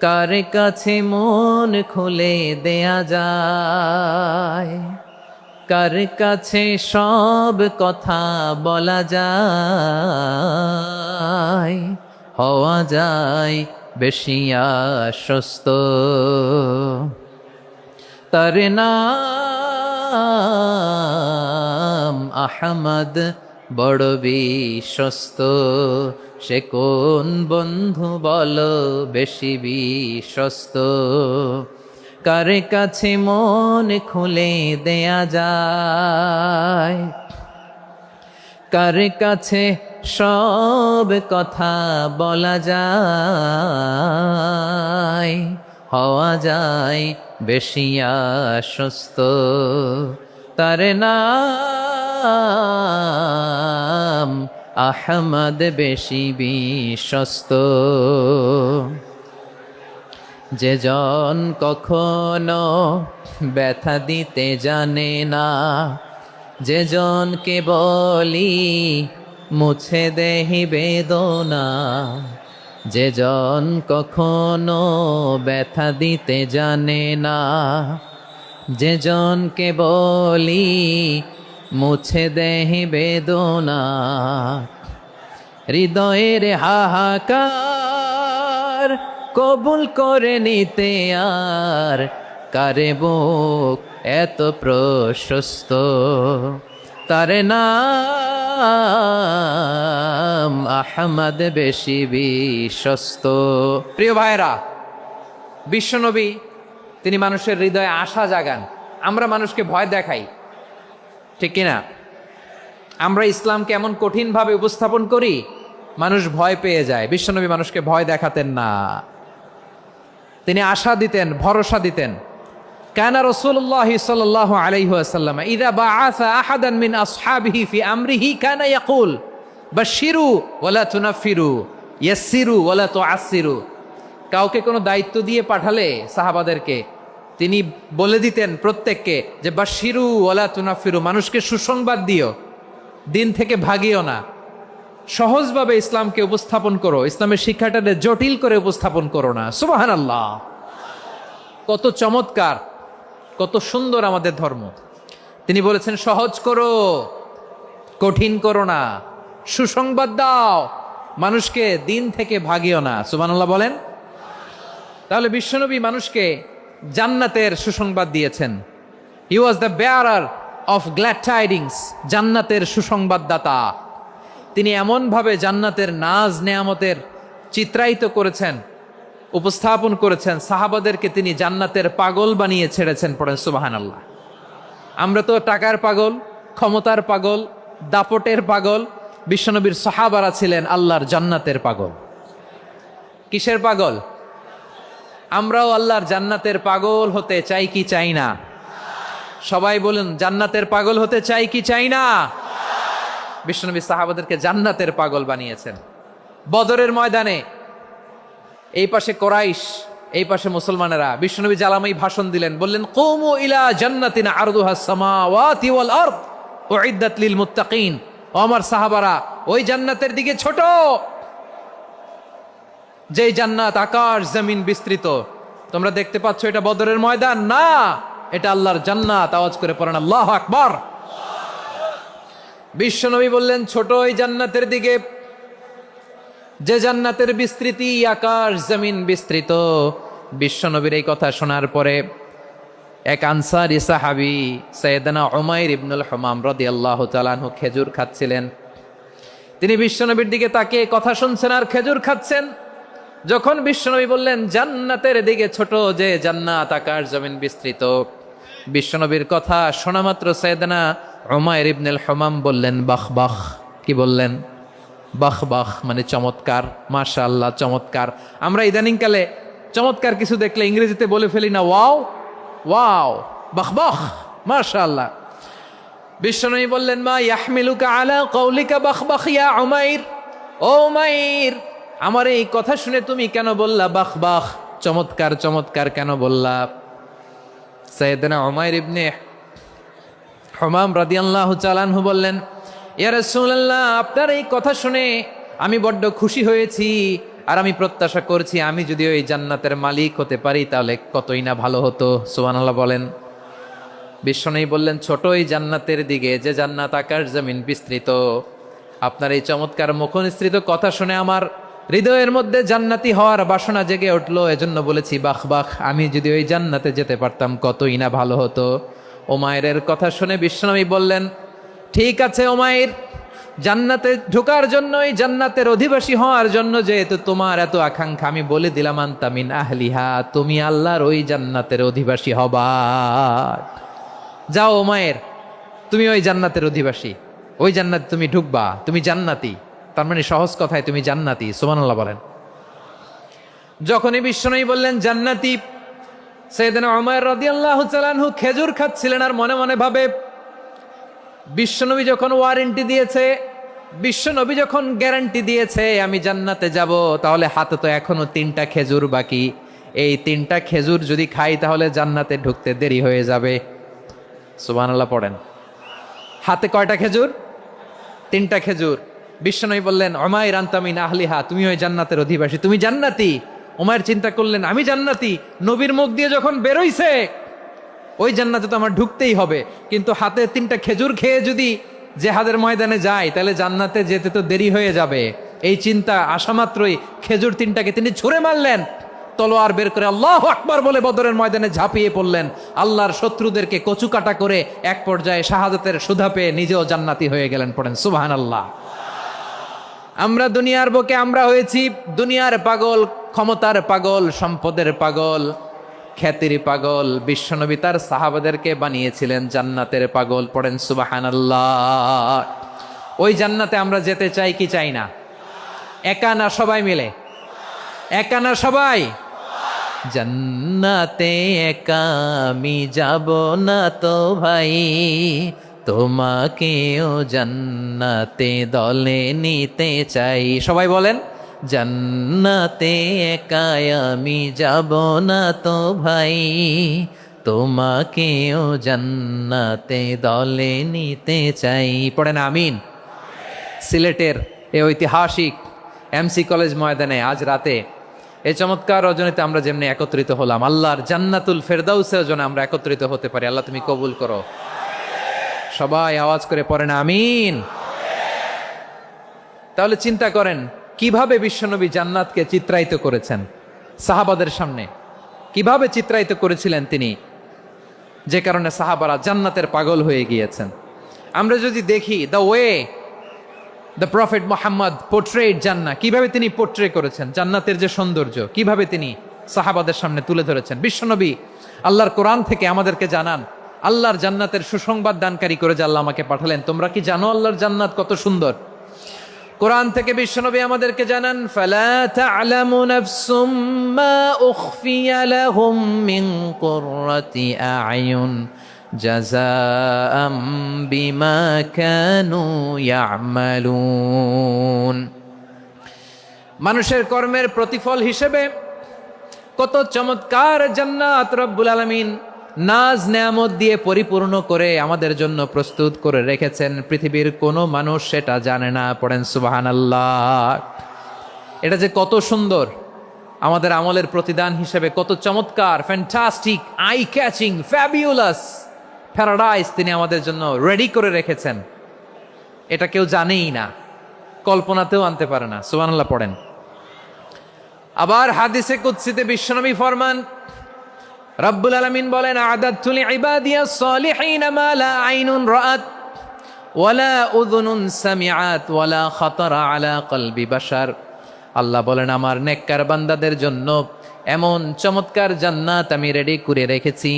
কার কাছে মন খুলে দেয়া যায়, কার কাছে সব কথা বলা যায়, হওয়া যায় বেশি আশ্বস্ত। তার নাম আহমদ, বড় বিশ্বস্ত। সে কোন বন্ধু বলো বেশি বিশ্বস্ত, কার কাছে মন খুলে দেয়া যায়, কার কাছে সব কথা বলা যায়, হওয়া যায় বেশি আশ্বস্ত। তার নাম আহমদ বেশি বিশ্বস্ত। যে জন কখনো ব্যথা দিতে জানে না, যে জনকে বলি মুছে দেহি বেদনা, যে জন কখনো ব্যথা দিতে জানে না, যে জনকে বলি মুছে দেহি বেদনা, হৃদয়ের হাহাকার কবুল করে নিতে আর কারে বুক এত প্রশস্ত। তার নাম আহমদ বেশি বিশ্বস্ত। প্রিয় ভাইরা, বিশ্বনবী তিনি মানুষের হৃদয়ে আশা জাগান। আমরা মানুষকে ভয় দেখাই, ঠিক কিনা? আমরা ইসলামকে এমন কঠিনভাবে উপস্থাপন করি, মানুষ ভয় পেয়ে যায়। বিশ্বনবী মানুষকে ভয় দেখাতেন না, তিনি আশা দিতেন, ভরসা দিতেন। কানা রাসূলুল্লাহ সাল্লাল্লাহু আলাইহি ওয়াসাল্লাম ইযা বাআসা আহাদান মিন আসহাবিহি ফি আমরিহি কানা ইয়াকুল বাশশিরু ওয়ালা তুনাফিরু ইয়াসসিরু ওয়ালা তুআসসিরু। কাউকে কোনো দায়িত্ব দিয়ে পাঠালে সাহাবাদেরকে তিনি বলে দিতেন প্রত্যেককে যে বাশশিরু ওয়ালা তুনাফিরু, মানুষকে সুসংবাদ দিও, দিন থেকে ভাগিও না। সহজভাবে ইসলামকে উপস্থাপন করো, ইসলামের শিক্ষাটাকে জটিল করে উপস্থাপন করো না। সুবহানাল্লাহ, কত চমৎকার, কত সুন্দর আমাদের ধর্ম। তিনি বলেছেন সহজ করো, কঠিন করো না, সুসংবাদ দাও, মানুষকে দিন থেকে ভাগিও না। সুবহানাল্লাহ বলেন। তাহলে বিশ্বনবী মানুষকে জান্নাতের সুসংবাদ দিয়েছেন। He was the bearer of glad tidings, জান্নাতের সুসংবাদদাতা। তিনি এমনভাবে জান্নাতের নাজ নেয়ামতের চিত্রায়িত করেছেন, উপস্থাপন করেছেন, সাহাবাদেরকে তিনি জান্নাতের পাগল বানিয়ে ছেড়েছেন। পড়েন সুবহানাল্লাহ। আমরা তো টাকার পাগল, ক্ষমতার পাগল, দাপটের পাগল। বিশ্বনবীর সাহাবারা ছিলেন আল্লাহর জান্নাতের পাগল। কিসের পাগল? আমরাও আল্লাহর জান্নাতের পাগল হতে চাই কি চাই না? সবাই বলুন, জান্নাতের পাগল হতে চাই কি চাই না? বিশ্বনবী সাহাবাদেরকে জান্নাতের পাগল বানিয়েছেন। বদরের ময়দানে এই পাশে কোরাইশ, এই পাশে মুসলমানেরা। বিশ্বনবী জালামাই ভাষণ দিলেন, বললেন কুমু ইলা জান্নাতিন আরদুহাস সামাওয়াতি ওয়াল আরদ উইদ্দাত লিল মুত্তাকিন। ও আমার সাহাবারা, ওই জান্নাতের দিকে ছোট, যেই জান্নাত আকাশ জমিন বিস্তৃত। তোমরা দেখতে পাচ্ছ এটা বদরের ময়দান না, এটা আল্লাহর জান্নাত। আওয়াজ করে পড়েন আল্লাহু আকবার। বিশ্বনবী বললেন ছোট ওই জান্নাতের দিকে, যে জান্নাতের বিস্তৃতি আকাশ জমিন বিস্তৃত। বিশ্বনবীর এই কথা শোনার পরে এক আনসারী সাহাবী সাইয়েদনা উমাইর ইবনুল হুমাম রাদিয়াল্লাহু তাআলা আনহু খেজুর খাচ্ছিলেন। তিনি বিশ্বনবীর দিকে তাকিয়ে কথা শুনছেন আর খেজুর খাচ্ছেন। যখন বিশ্বনবী বললেন জান্নাতের দিকে ছোট, যে জান্নাত আকাশ জমিন বিস্তৃত, বিশ্বনবীর কথা শোনা মাত্র সাইয়েদনা উমাইর ইবনুল হুমাম বললেন বাহ বাহ। কি বললেন? বাহ বাহ, মানে চমৎকার, মাশাআল্লাহ, চমৎকার। আমরা ইদানিং কালে চমৎকার কিছু দেখলে ইংরেজিতে বলে ফেলি না ওয়াও ওয়াও, বাহ বাহ, মাশাআল্লাহ। বিশ্বনবী বললেন মা ইয়াহমিলুকা আলা কওলিকা বাহ বাহ ইয়া উমাইর। ও উমাইর, আমার এই কথা শুনে তুমি কেন বললা বাহ বাহ, চমৎকার চমৎকার কেন বললা? সাইয়েদনা উমাইর ইবনে হুমাম রাদিয়াল্লাহু তাআলা আনহু বললেন ইয়া রাসূলুল্লাহ, আপনার এই কথা শুনে আমি বড্ড খুশি হয়েছি, আর আমি প্রত্যাশা করছি আমি যদি ওই জান্নাতের মালিক হতে পারি তাহলে কতই না ভালো হতো। সুবহানাল্লাহ বলেন। বিশ্বনবী বললেন ছোট ওই জান্নাতের দিকে, যে জান্নাত আকাশ জমিন বিস্তৃত। আপনার এই চমৎকার মুখনিসৃত কথা শুনে আমার হৃদয়ের মধ্যে জান্নাতি হওয়ার বাসনা জেগে উঠলো, এজন্য বলেছি বাহ বাহ, আমি যদি ওই জান্নাতে যেতে পারতাম কতই না ভালো হতো। উমাইরের কথা শুনে বিশ্বনবী বললেন ঠিক আছে উমাইর, জান্নাতে ঢোকার জন্য, এই জান্নাতের অধিবাসী হওয়ার জন্য যেহেতু তোমার এত আকাঙ্ক্ষা, আমি বলে দিলাম আনতা মিন আহলিহা, তুমি আল্লাহর ওই জান্নাতের অধিবাসী হবা। যাও উমাইর, তুমি ওই জান্নাতের অধিবাসী, ওই জান্নাতে তুমি ঢুকবা, তুমি জান্নাতি। তার মানে সহজ কথায় তুমি জান্নাতি। সুবহানাল্লাহ বলেন। যখনই বিশ্বনবী বললেন জান্নাতি, সাইয়েদনা উমাইর রাদিয়াল্লাহু তাআলা আনহু খেজুর খাচ্ছিলেন আর মনে মনে ভাবে বিশ্বনবী যখন ওয়ারেন্টি দিয়েছে, বিশ্বনবী যখন গ্যারান্টি দিয়েছে আমি জান্নাতে যাব, তাহলে হাতে তো এখনো 3টা খেজুর বাকি। এই 3টা খেজুর যদি খাই তাহলে জান্নাতে ঢুকতে দেরি হয়ে যাবে। সুবহানাল্লাহ পড়েন। হাতে কয়টা খেজুর? 3টা খেজুর। বিশ্বনবী বললেন, উমাইর আনতা মিন আহলিহা, তুমি ওই জান্নাতের অধিবাসী, তুমি জান্নাতি। উমাইর চিন্তা করলেন, আমি জান্নাতি, নবীর মুখ দিয়ে যখন বেরোইছে ওই জান্নাতে তো আমার ঢুকতেই হবে, কিন্তু হাতে 3টা খেজুর খেয়ে যদি জেহাদের ময়দানে যায় তাহলে জান্নাতে যেতে তো দেরি হয়ে যাবে। এই চিন্তা আসা মাত্রই খেজুর 3টাকে তিনি ছুঁড়ে মারলেন, তলোয়ার বের করে আল্লাহু আকবার বলে বদরের ময়দানে ঝাঁপিয়ে পড়লেন। আল্লাহর শত্রুদেরকে কচুকাটা করে এক পর্যায়ে শাহাদাতের সুধা পেয়ে নিজেও জান্নাতি হয়ে গেলেন। পড়েন সুবহানাল্লাহ। আমরা দুনিয়ার বুকে আমরা হয়েছি দুনিয়ার পাগল, ক্ষমতার পাগল, সম্পদের পাগল, খ্যাতির পাগল। বিশ্বনবী তার সাহাবাদেরকে বানিয়েছিলেন জান্নাতের পাগল। পড়েন সুবহানাল্লাহ। ওই জান্নাতে আমরা যেতে চাই কি চাই না? একা না সবাই মিলে? একা না সবাই? জান্নাতে একা আমি যাব না তো ভাই, তোমাকেও জান্নাতে দলে নিতে চাই। সবাই বলেন, জান্নাতে একা আমি যাব না তো ভাই, তোমাকেও জান্নাতে দলে নিতে চাই। পড়েন আমিন। সিলেটের এই ঐতিহাসিক এমসি কলেজ ময়দানে আজ রাতে এই চমৎকার রজনীতে আমরা যেমনি একত্রিত হলাম, আল্লাহর জান্নাতুল ফেরদাউসের জন্য আমরা একত্রিত হতে পারি। আল্লাহ তুমি কবুল করো। সবাই আওয়াজ করে পড়েন আমিন। তাহলে চিন্তা করেন কিভাবে বিশ্বনবী জান্নাতকে চিত্রায়িত করেছেন সাহাবাদের সামনে, কিভাবে চিত্রায়িত করেছিলেন তিনি, যে কারণে সাহাবারা জান্নাতের পাগল হয়ে গিয়েছেন। আমরা যদি দেখি the way the prophet Muhammad portrait জান্নাত, কিভাবে তিনি পোর্ট্রে করেছেন জান্নাতের যে সৌন্দর্য, কিভাবে তিনি সাহাবাদের সামনে তুলে ধরেছেন। বিশ্বনবী আল্লাহর কোরআন থেকে আমাদেরকে জানান আল্লাহর জান্নাতের সুসংবাদ দানকারী করে যে আল্লাহ আমাকে পাঠালেন। তোমরা কি জানো আল্লাহর জান্নাত কত সুন্দর? কোরআন থেকে বিশ্বনবী আমাদেরকে জানান, ফালা তা'লামু নাফসুম মা উখফিয়া লাহুম মিন কুররাতি আ'য়ুন জাযাআম বিমা কানু ইয়া'মালুন। মানুষের কর্মের প্রতিফল হিসেবে কত চমৎকার জান্নাত রব্বুল আলামিন নাজ নেয়ামত দিয়ে পরিপূর্ণ করে আমাদের জন্য প্রস্তুত করে রেখেছেন। পৃথিবীর কোনো মানুষ সেটা জানে না। পড়েন সুবহানাল্লাহ। এটা যে কত সুন্দর, আমাদের আমলের প্রতিদান হিসেবে কত চমৎকার, fantastic, eye catching, fabulous paradise তিনি আমাদের জন্য রেডি করে রেখেছেন। এটা কেউ জানেই না, কল্পনাতেও আনতে পারে না। সুবহানাল্লাহ পড়েন। আবার হাদিসে কুদসিতে বিশ্বনবী ফরমান, রব্বুল আলামিন বলেন, আ'দাদতু লিইবাদিয়াস সালিহিনা মা লা আইনুন রাআত ওয়ালা উযুনুন সামিআত ওয়ালা খাতারা আলা কলবি বাশার। আল্লাহ বলেন, আমার নেককার বান্দাদের জন্য এমন চমৎকার জান্নাত আমি রেডি করে রেখেছি,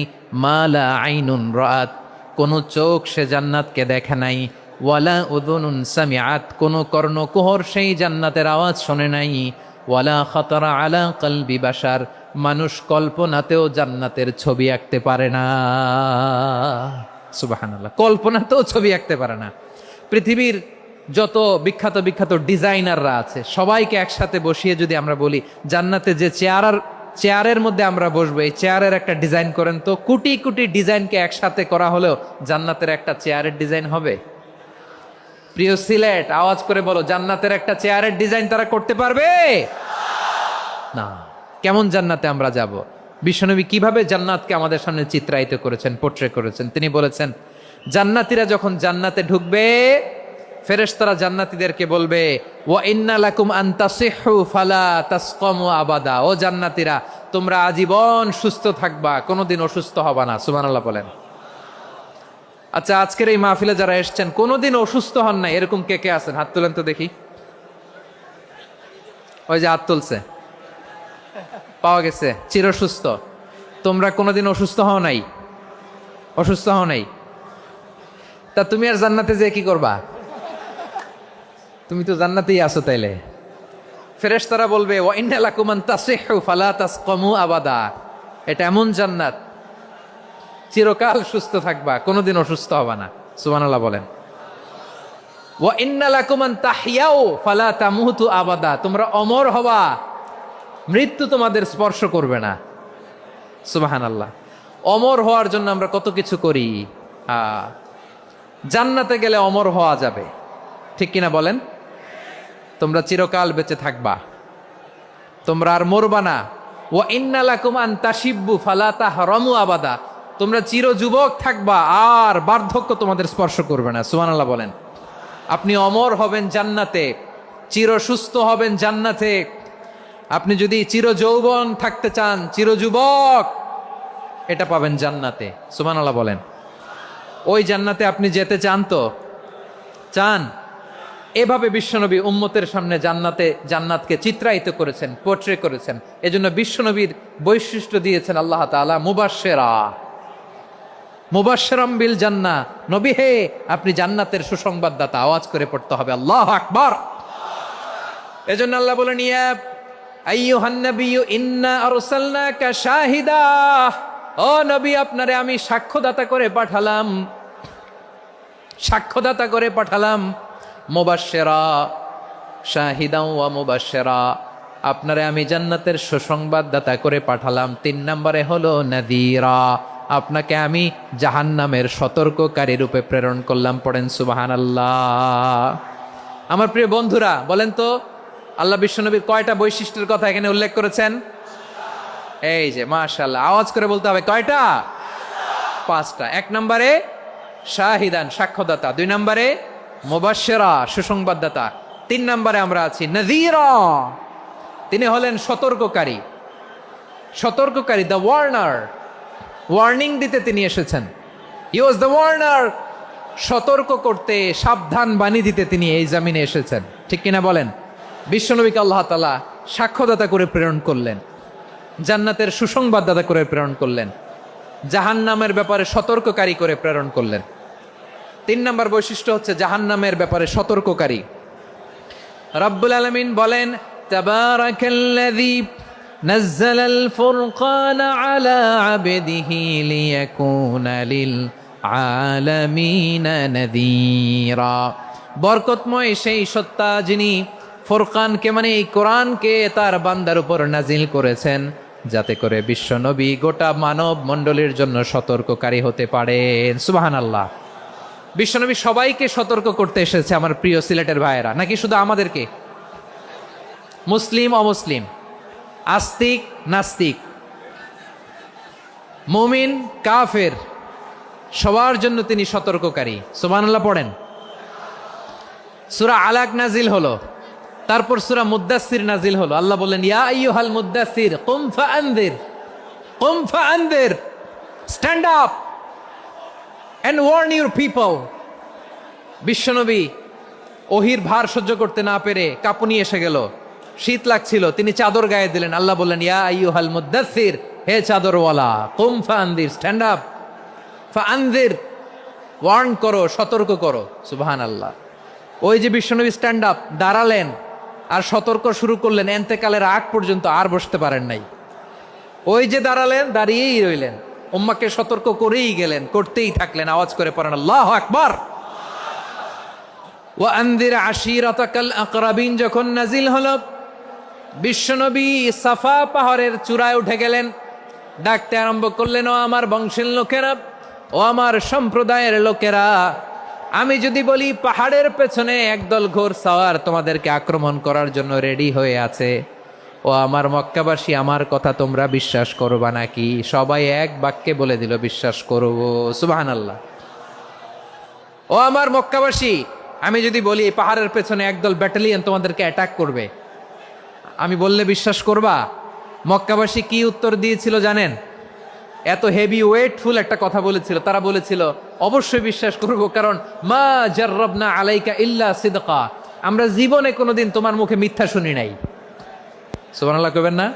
মা লা আইনুন রাআত, কোন চোখ সে জান্নাতকে দেখে নাই, ওয়ালা উযুনুন সামিআত, কোন কর্ণকুহর সেই জান্নাতের আওয়াজ শোনে নাই, ওয়ালা খাতারা আলা কলবি বাশার, মানুষ কল্পনাতেও জান্নাতের ছবি আঁকতে পারে না। সুবহানাল্লাহ, কল্পনাতেও ছবি আঁকতে পারে না। পৃথিবীর যত বিখ্যাত বিখ্যাত ডিজাইনাররা আছে সবাইকে একসাথে বসিয়ে যদি আমরা বলি জান্নাতে যে চেয়ারের মধ্যে আমরা বসবো, এই চেয়ারের একটা ডিজাইন করেন তো, কোটি কোটি ডিজাইনকে একসাথে করা হলেও জান্নাতের একটা চেয়ারের ডিজাইন হবে? প্রিয় সিলেট, আওয়াজ করে বলো, জান্নাতের একটা চেয়ারের ডিজাইন তারা করতে পারবে না। কেমন জান্নাতে আমরা যাব? বিশ্বনবী কিভাবে জান্নাতকে আমাদের সামনে চিত্রায়িত করেছেন, পোর্ট্রে করেছেন। তিনি বলেছেন, জান্নাতীরা যখন জান্নাতে ঢুকবে ফেরেশতারা জান্নাতীদেরকে বলবে, ওয়া ইন্না লাকুম আন তাসিহু ফালা তাসকামু আবাদা, ও জান্নাতীরা তোমরা আজীবন সুস্থ থাকবা, কোনোদিন অসুস্থ হবা না। সুবহানাল্লাহ বলেন। আচ্ছা, আজকের এই মাহফিলে যারা এসেছেন কোনোদিন অসুস্থ হন নাই এরকম কে কে আছেন? হাত তুলেন তো দেখি। ওই যে হাত তুলছে, পাওয়া গেছে, চিরসুস্থ। তোমরা কোনোদিন অসুস্থ হও নাই? অসুস্থ হও নাই? তা তুমি আর জান্নাতে যে কি করবা? তুমি তো জান্নাতেই আছো। তাইলে ফেরেশতারা বলবে, ওয়া ইন্না লাকুম আন তাসিহু ফালা তাসকামু আবাদা, এটা এমন জান্নাত চিরকাল সুস্থ থাকবা, কোনোদিন অসুস্থ হবা না। সুবহানাল্লাহ বলেন। ওয়া ইন্না লাকুম আন তাহইয়াও ফালা তামুতু আবাদা, তোমরা অমর হবা, মৃত্যু তোমাদের স্পর্শ করবে না। সুবহানাল্লাহ। অমর হওয়ার জন্য আমরা কত কিছু করি। জান্নাতে গেলে অমর হওয়া যাবে, ঠিক কিনা বলেন? তোমরা চিরকাল বেঁচে থাকবা, তোমরা আর মরবা না। ওয়া ইন্না লাকুম আন তাশিব্বু ফালা তাহরামু আবাদা, তোমরা চির যুবক থাকবা, আর বার্ধক্য তোমাদের স্পর্শ করবে না। সুবহানাল্লাহ বলেন। আপনি অমর হবেন জান্নাতে, চির সুস্থ হবেন জান্নাতে। আপনি যদি চির যৌবন থাকতে চান, চির যুবক, এটা পাবেন জান্নাতে। সুবহানাল্লাহ বলেন। ওই জান্নাতে আপনি যেতে চান তো? চান? এভাবে বিশ্বনবী উম্মতের সামনে জান্নাতকে চিত্রায়িত করেছেন, পোর্ট্রে করেছেন। এজন্য বিশ্বনবীর বৈশিষ্ট্য দিয়েছেন আল্লাহ তাআলা মুবাশশিরাম বিল জান্নাহ। নবী হে, আপনি জান্নাতের সুসংবাদদাতা। আওয়াজ করে পড়তে হবে আল্লাহু আকবার। এজন্য আল্লাহ বলেন, ইয়া আইয়ুহান নাবিয়্যু ইন্না আরসালনাকা শাহিদা, ও নবী, আপনারে আমি সাক্ষ্যদাতা করে পাঠালাম, সাক্ষ্যদাতা করে পাঠালাম। মুবাশশিরা, শাহিদা ওয়া মুবাশশিরা, আপনারে আমি জান্নাতের সুসংবাদদাতা করে পাঠালাম। 3 নম্বরে হলো নাযীরা, আপনাকে আমি জাহান্নামের সতর্ককারী রূপে প্রেরণ করলাম। পড়েন সুবহানাল্লাহ। আমার প্রিয় বন্ধুরা, বলেন তো আল্লাহ বিশ্বনবীর কয়টা বৈশিষ্ট্যের কথা এখানে উল্লেখ করেছেন? এই যে মাশাআল্লাহ, আওয়াজ করে বলতে হবে, কয়টা? 5টা। 1 নম্বরে শাহিদান, সাক্ষ্যদাতা। 2 নম্বরে মুবাশশিরা, সুসংবাদদাতা। 3 নম্বরে আমরা আছি নাযীরা, তিনি হলেন সতর্ককারী। সতর্ককারী, দ্য ওয়ার্নার, ওয়ার্নিং দিতে তিনি এসেছেন। হি ওয়াজ দ্য ওয়ার্নার, সতর্ক করতে, সাবধান বাণী দিতে তিনি এই জামিনে এসেছেন, ঠিক কিনা বলেন? বিশ্বনবীকে আল্লাহ তাআলা সাক্ষ্যদাতা করে প্রেরণ করলেন, জান্নাতের সুসংবাদদাতা করে প্রেরণ করলেন, জাহান্নামের ব্যাপারে সতর্ককারী করে প্রেরণ করলেন। 3 নম্বর বৈশিষ্ট্য হচ্ছে জাহান্নামের ব্যাপারে সতর্ককারী। রব্বুল আলামিন বলেন, তাবারাকাল্লাযী নাজ্জালাল ফুরকানা আলা আবদিহি লিয়াকুনা লিল আলামিনা নাযীরা, বরকতময় সেই সত্তা যিনি ফুরকানকে, মানে এই কোরআনকে তার বান্দার উপর নাজিল করেছেন, যাতে করে বিশ্বনবী গোটা মানব মণ্ডলীর জন্য সতর্ককারী হতে পারেন। সুবহানাল্লাহ। বিশ্বনবী সবাইকে সতর্ক করতে এসেছে, আমার প্রিয় সিলেটের ভাইয়েরা, নাকি শুধু আমাদেরকে? মুসলিম অমুসলিম, আস্তিক নাস্তিক, মুমিন কাফের, সবার জন্য তিনি সতর্ককারী। সুবহানাল্লাহ পড়েন। সূরা আলাক নাজিল হলো, তারপর সূরা মুদ্দাসসির নাজিল হলো। আল্লাহ বললেন, ইয়া আইয়ুহাল মুদ্দাসসির কুম ফাআনযির, কুম ফাআনযির, stand up and warn your people. বিশ্বনবী ওহির ভার সহ্য করতে না পেরে কাঁপুনি এসে গেল, শীত লাগছিল, তিনি চাদর গায়ে দিলেন। আল্লাহ বললেন, ইয়া আইয়ুহাল মুদ্দাসসির, হে চাদরওয়ালা, কুম ফাআনযির, স্ট্যান্ড আপ, ফাআনযির, ওয়ার্ন করো, সতর্ক করো। সুবহানাল্লাহ। ওই যে বিশ্বনবী স্ট্যান্ড আপ, দাঁড়ালেন আর সতর্ক শুরু করলেন, এন্তেকালের আগ পর্যন্ত আর বসতে পারেন নাই। ওই যে দাঁড়ালেন, দাঁড়িয়েই রইলেন, উম্মাকে সতর্ক করেই গেলেন, করতেই থাকলেন। আওয়াজ করে পড়েন আল্লাহু আকবার। ওয়া আনযির আশীরাতাকাল আকরাবিন যখন নাজিল হলো, বিশ্বনবী সাফা পাহাড়ের চূড়ায় উঠে গেলেন, ডাকতে আরম্ভ করলেন, ও আমার বংশের লোকেরা, ও আমার সম্প্রদায়ের লোকেরা, আমি যদি বলি পাহাড়ের পেছনে একদল ঘোড়সাওয়ার তোমাদেরকে আক্রমণ করার জন্য রেডি হয়ে আছে, ও আমার মক্কাবাসী, আমার কথা তোমরা বিশ্বাস করবা নাকি? সবাই এক বাক্যে বলে দিল, বিশ্বাস করব। সুবহানাল্লাহ। ও আমার মক্কাবাসী, আমি যদি বলি পাহাড়ের পেছনে একদল ব্যাটালিয়ন তোমাদেরকে অ্যাটাক করবে, আমি বললে বিশ্বাস করবা? মক্কাবাসী কি উত্তর দিয়েছিল জানেন? এত হেভি ওয়েটফুল একটা কথা বলেছিল। তারা বলেছিল, অবশ্যই বিশ্বাস করব, কারণ মা জাররাবনা আলাইকা ইল্লা সিদকা, আমরা জীবনে কোনোদিন তোমার মুখে মিথ্যা শুনি নাই। সুবহানাল্লাহ কইবেন না?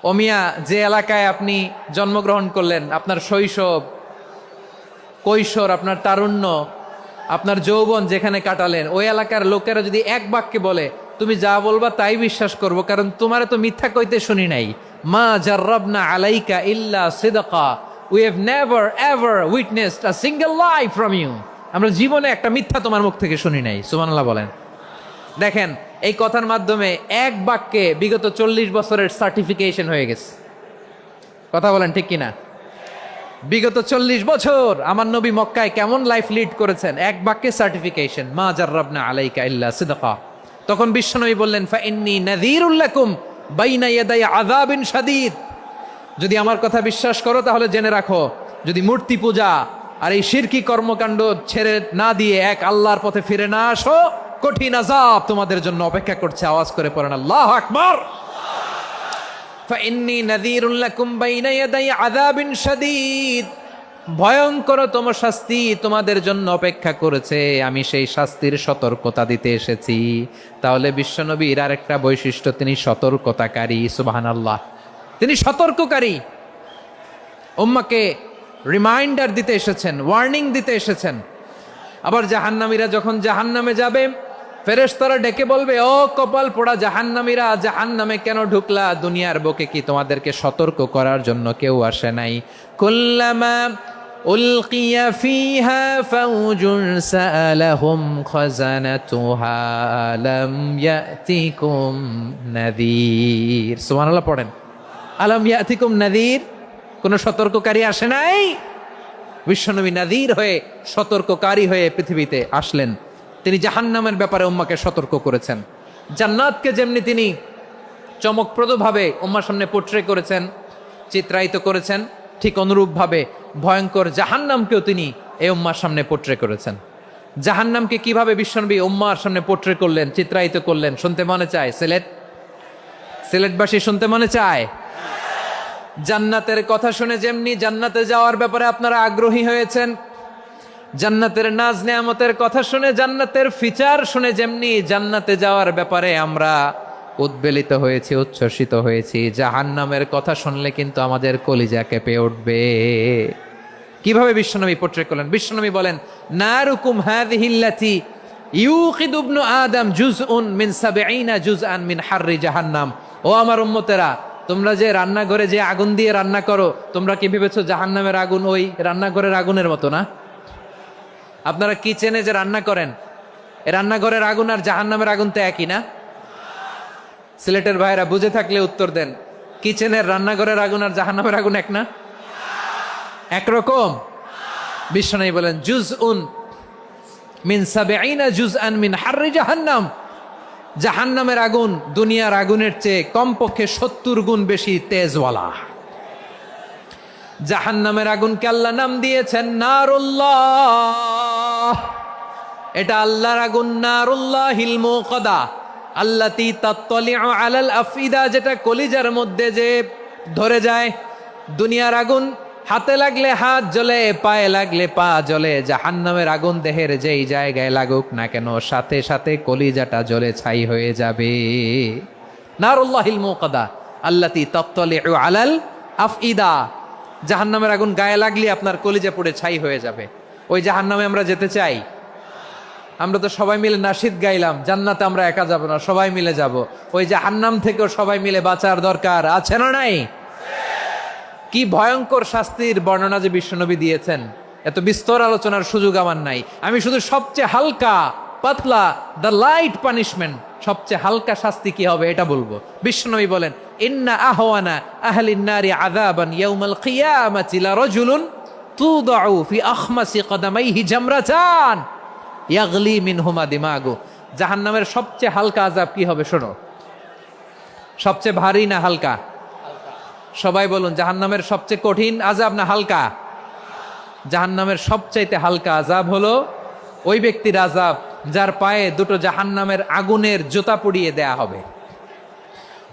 ও মিয়া, যে এলাকায় আপনি জন্মগ্রহণ করলেন, আপনার শৈশব, কৈশোর, আপনার তারুণ্য, আপনার যৌবন যেখানে কাটালেন, ওই এলাকার লোকেরা যদি এক বাক্যে বলে, তুমি যা বলবা তাই বিশ্বাস করব, কারণ তোমারে তো মিথ্যা কইতে শুনি নাই। মা জাররাবনা আলাইকা ইল্লা সিদকা, we have never ever witnessed a single lie from you, আমরা জীবনে একটা মিথ্যা তোমার মুখ থেকে শুনি নাই, সুবহানাল্লাহ বলেন। দেখেন এই কথার মাধ্যমে এক বাক্যে বিগত 40 বছরের সার্টিফিকেশন হয়ে গেছে। কথা বলেন ঠিক কিনা? বিগত 40 বছর আমার নবী মক্কায় কেমন লাইফ লিড করেছেন, এক বাক্যে সার্টিফিকেশন, মা জাররাবনা আলাইকা ইল্লা সিদকা। তখন বিশ্বনবী বললেন, ফা ইন্নী নাযীরুল লাকুম বাইনা ইয়াদাই আযাবিন শাদীদ। যদি আমার কথা বিশ্বাস করো তাহলে জেনে রাখো, যদি মূর্তি পূজা আর এই শিরকি কর্মকাণ্ড ছেড়ে না দিয়ে এক আল্লাহর পথে ফিরে না আসো, কঠিন আযাব তোমাদের জন্য অপেক্ষা করছে। আওয়াজ করে পড়েন আল্লাহু আকবার। ফাইন্নী নাযীরুল লাকুম বাইনা ইয়াদাই আযাবিন শাদীদ। ভয়ঙ্করতম শাস্তি তোমাদের জন্য অপেক্ষা করেছে, আমি সেই শাস্তির সতর্কতা দিতে এসেছি। তাহলে বিশ্বনবীর আরেকটা বৈশিষ্ট্য, তিনি সতর্কতাকারী। সুবহানাল্লাহ, তিনি সতর্ককারী। উম্মাকে রিমাইন্ডার দিতে এসেছেন, ওয়ার্নিং দিতে এসেছেন। আবার জাহান্নামীরা যখন জাহান্নামে যাবে, ফেরেশতারা ডেকে বলবে, ও কপাল পোড়া জাহান্নামীরা, জাহান্নামে কেন ঢুকলা? দুনিয়ার বুকে কি তোমাদেরকে সতর্ক করার জন্য কেউ আসে নাই? কুল্লামা উলকিয়া ফিহা ফাউজুন সাআলাহুম খাজানাতুহা আলাম ইয়াতিকুম নাযীর। সুবহানাল্লাহ পড়েন, আলাম ইয়াতিকুম নাযীর। কোন সতর্ককারী আসে নাই? বিশ্বনবী নাযীর হয়ে, সতর্ককারী হয়ে পৃথিবীতে আসলেন। তিনি জাহান্নামের ব্যাপারে উম্মাকে সতর্ক করেছেন। জান্নাতকে যেমনি তিনি চমকপ্রদভাবে উম্মার সামনে পোট্রে করেছেন, চিত্রায়িত করেছেন, ঠিক অনুরূপভাবে ভয়ঙ্কর জাহান্নামকেও তিনি এই উম্মার সামনে পোট্রে করেছেন। জাহান্নামকে কিভাবে বিশ্বনবী উম্মার সামনে পোট্রে করলেন, চিত্রায়িত করলেন, শুনতে মনে চায়? সিলেটবাসী শুনতে মনে চায়? জান্নাতের কথা শুনে যেমনি জান্নাতে যাওয়ার ব্যাপারে আপনারা আগ্রহী হয়েছেন, জান্নাতের নাজ নেয়ামতের কথা শুনে, জান্নাতের ফিচার শুনে যেমনি জান্নাতে যাওয়ার ব্যাপারে আমরা উদ্বেলিত হয়েছি, উচ্ছ্বসিত হয়েছি, জাহান্নামের কথা শুনলে কিন্তু আমাদের কলিজা কেঁপে উঠবে। কিভাবে বিশ্বনবী পোট্রে করলেন? বিশ্বনবী বলেন, নারুকুম হাযিহিল্লাতী ইউকিদু ইবনু আদম জুজউন মিন ৭০ জুজআন মিন হাররি জাহান্নাম। ও আমার উম্মতেরা, তোমরা যে রান্নাঘরে যে আগুন দিয়ে রান্না করো, তোমরা কি ভেবেছো জাহান্নামের আগুন ওই রান্নাঘরের আগুনের মতো না? আপনারা কিচেনে যে রান্না করেন, এই রান্নাঘরের আগুন আর জাহান্নামের আগুন তো একই না? সিলেটের ভাইরা বুঝে থাকলে উত্তর দেন, কিচেনের রান্নাঘরের আগুন আর জাহান্নামের আগুন এক না? একরকম? বিশ্বনবী বলেন, জুজউন মিন ৭০ জুজআন মিন হাররি জাহান্নাম। জাহান্নামের আগুন দুনিয়ার আগুনের চেয়ে কমপক্ষে ৭০ গুণ বেশি তেজওয়ালা। জাহান্নামের আগুনকে আল্লাহ নাম দিয়েছেন নারুল্লাহ। এটা আল্লাহর আগুন, নারুল্লাহিল মুকাদা আল্লাতী তাত্তালিউ আলাল আফইদা, যেটা কলিজার মধ্যে যে ধরে যায়। দুনিয়ার আগুন হাতে লাগলে হাত জ্বলে, পায়ে লাগলে পা জ্বলে। জাহান্নামের আগুন দেহের যেই জায়গায় লাগুক না কেন, সাথে সাথে কলিজাটা জ্বলে ছাই হয়ে যাবে। নারুল্লাহিল মুকাদা আল্লাতী তাত্তালিউ আলাল আফইদা। জাহান্নামের আগুন গায়ে লাগলে আপনার কলিজা পুড়ে ছাই হয়ে যাবে। ওই জাহান্নামে আমরা যেতে চাই? আমরা তো সবাই মিলে নাশিদ গাইলাম, জান্নাতে আমরা একা যাব না, সবাই মিলে যাব। ওই জাহান্নাম থেকেও সবাই মিলে বাঁচার দরকার আছে না নাই? কি ভয়ঙ্কর শাস্তির বর্ণনা যে বিশ্বনবী দিয়েছেন, এত বিস্তর আলোচনার সুযোগ আমার নাই। আমি শুধু সবচেয়ে হালকা পাতলা, দ্য লাইট পানিশমেন্ট, সবচেয়ে হালকা শাস্তি কি হবে এটা বলবো। বিশ্বনবী বলেন, ইন্না আহওয়ানা আহলিন নারি আযাবান ইয়াউমাল কিয়ামাতি লারাজুলুন তুদাউ ফি আখমাসি কদামাইহি জামরাতান ইয়াগলি মিনহুমা দিমাগু। জাহান্নামের সবচেয়ে হালকা আযাব কি হবে শোনো। সবচেয়ে ভারী না হালকা? সবাই বলুন, জাহান্নামের সবচেয়ে কঠিন আযাব না হালকা? জাহান্নামের সবচাইতে হালকা আযাব হলো ওই ব্যক্তির আযাব যার পায়ে দুটো জাহান্নামের আগুনের জুতা পুড়িয়ে দেয়া হবে।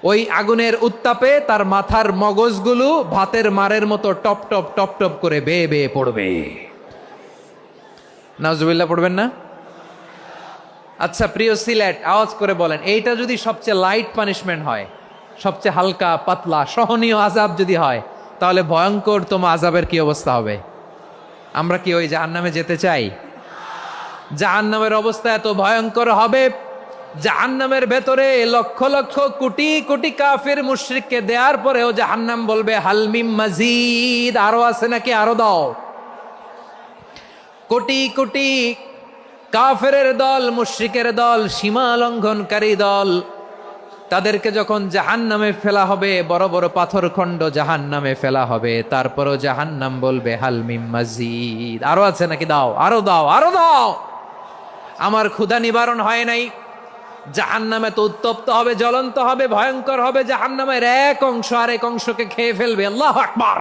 ওই আগুনের উত্তাপে তার মাথার মগজগুলো ভাতের মারের মতো টপ টপ টপ টপ করে বেয়ে বেয়ে পড়বে। নাউজুবিল্লাহ পড়বেন না? আচ্ছা প্রিয় সিলেট, আওয়াজ করে বলেন, এইটা যদি সবচেয়ে লাইট পানিশমেন্ট হয়, সবচেয়ে হালকা পাতলা সহনীয় আযাব যদি হয়, তাহলে ভয়ঙ্করতম আযাবের কি অবস্থা হবে? আমরা কি ওই জাহান্নামে যেতে চাই? জাহান্নামের অবস্থা এত ভয়ঙ্কর হবে, জাহান্নামের ভেতরে লক্ষ লক্ষ কোটি কোটি কাফির মুশরিককে দেওয়ার পরেও জাহান্নাম বলবে হালমিম মাজিদ, আরো আছে নাকি, আরো দাও। কোটি কোটি কাফেরের দল, মুশরিকের দল, সীমা লঙ্ঘনকারী দল, তাদেরকে যখন জাহান্নামে ফেলা হবে, বড় বড় পাথরখণ্ড জাহান্নামে ফেলা হবে, তারপরও জাহান্নাম বলবে হাল মিম মাজিদ, আরো আছে নাকি, দাও, আরো দাও, আরো দাও। আমার ক্ষুধা নিবারণ হয় নাই। জাহান্নামে তো উত্তপ্ত হবে, জ্বলন্ত হবে, ভয়ঙ্কর হবে। জাহান্নামের এক অংশ আরেক অংশকে খেয়ে ফেলবে। আল্লাহু আকবার।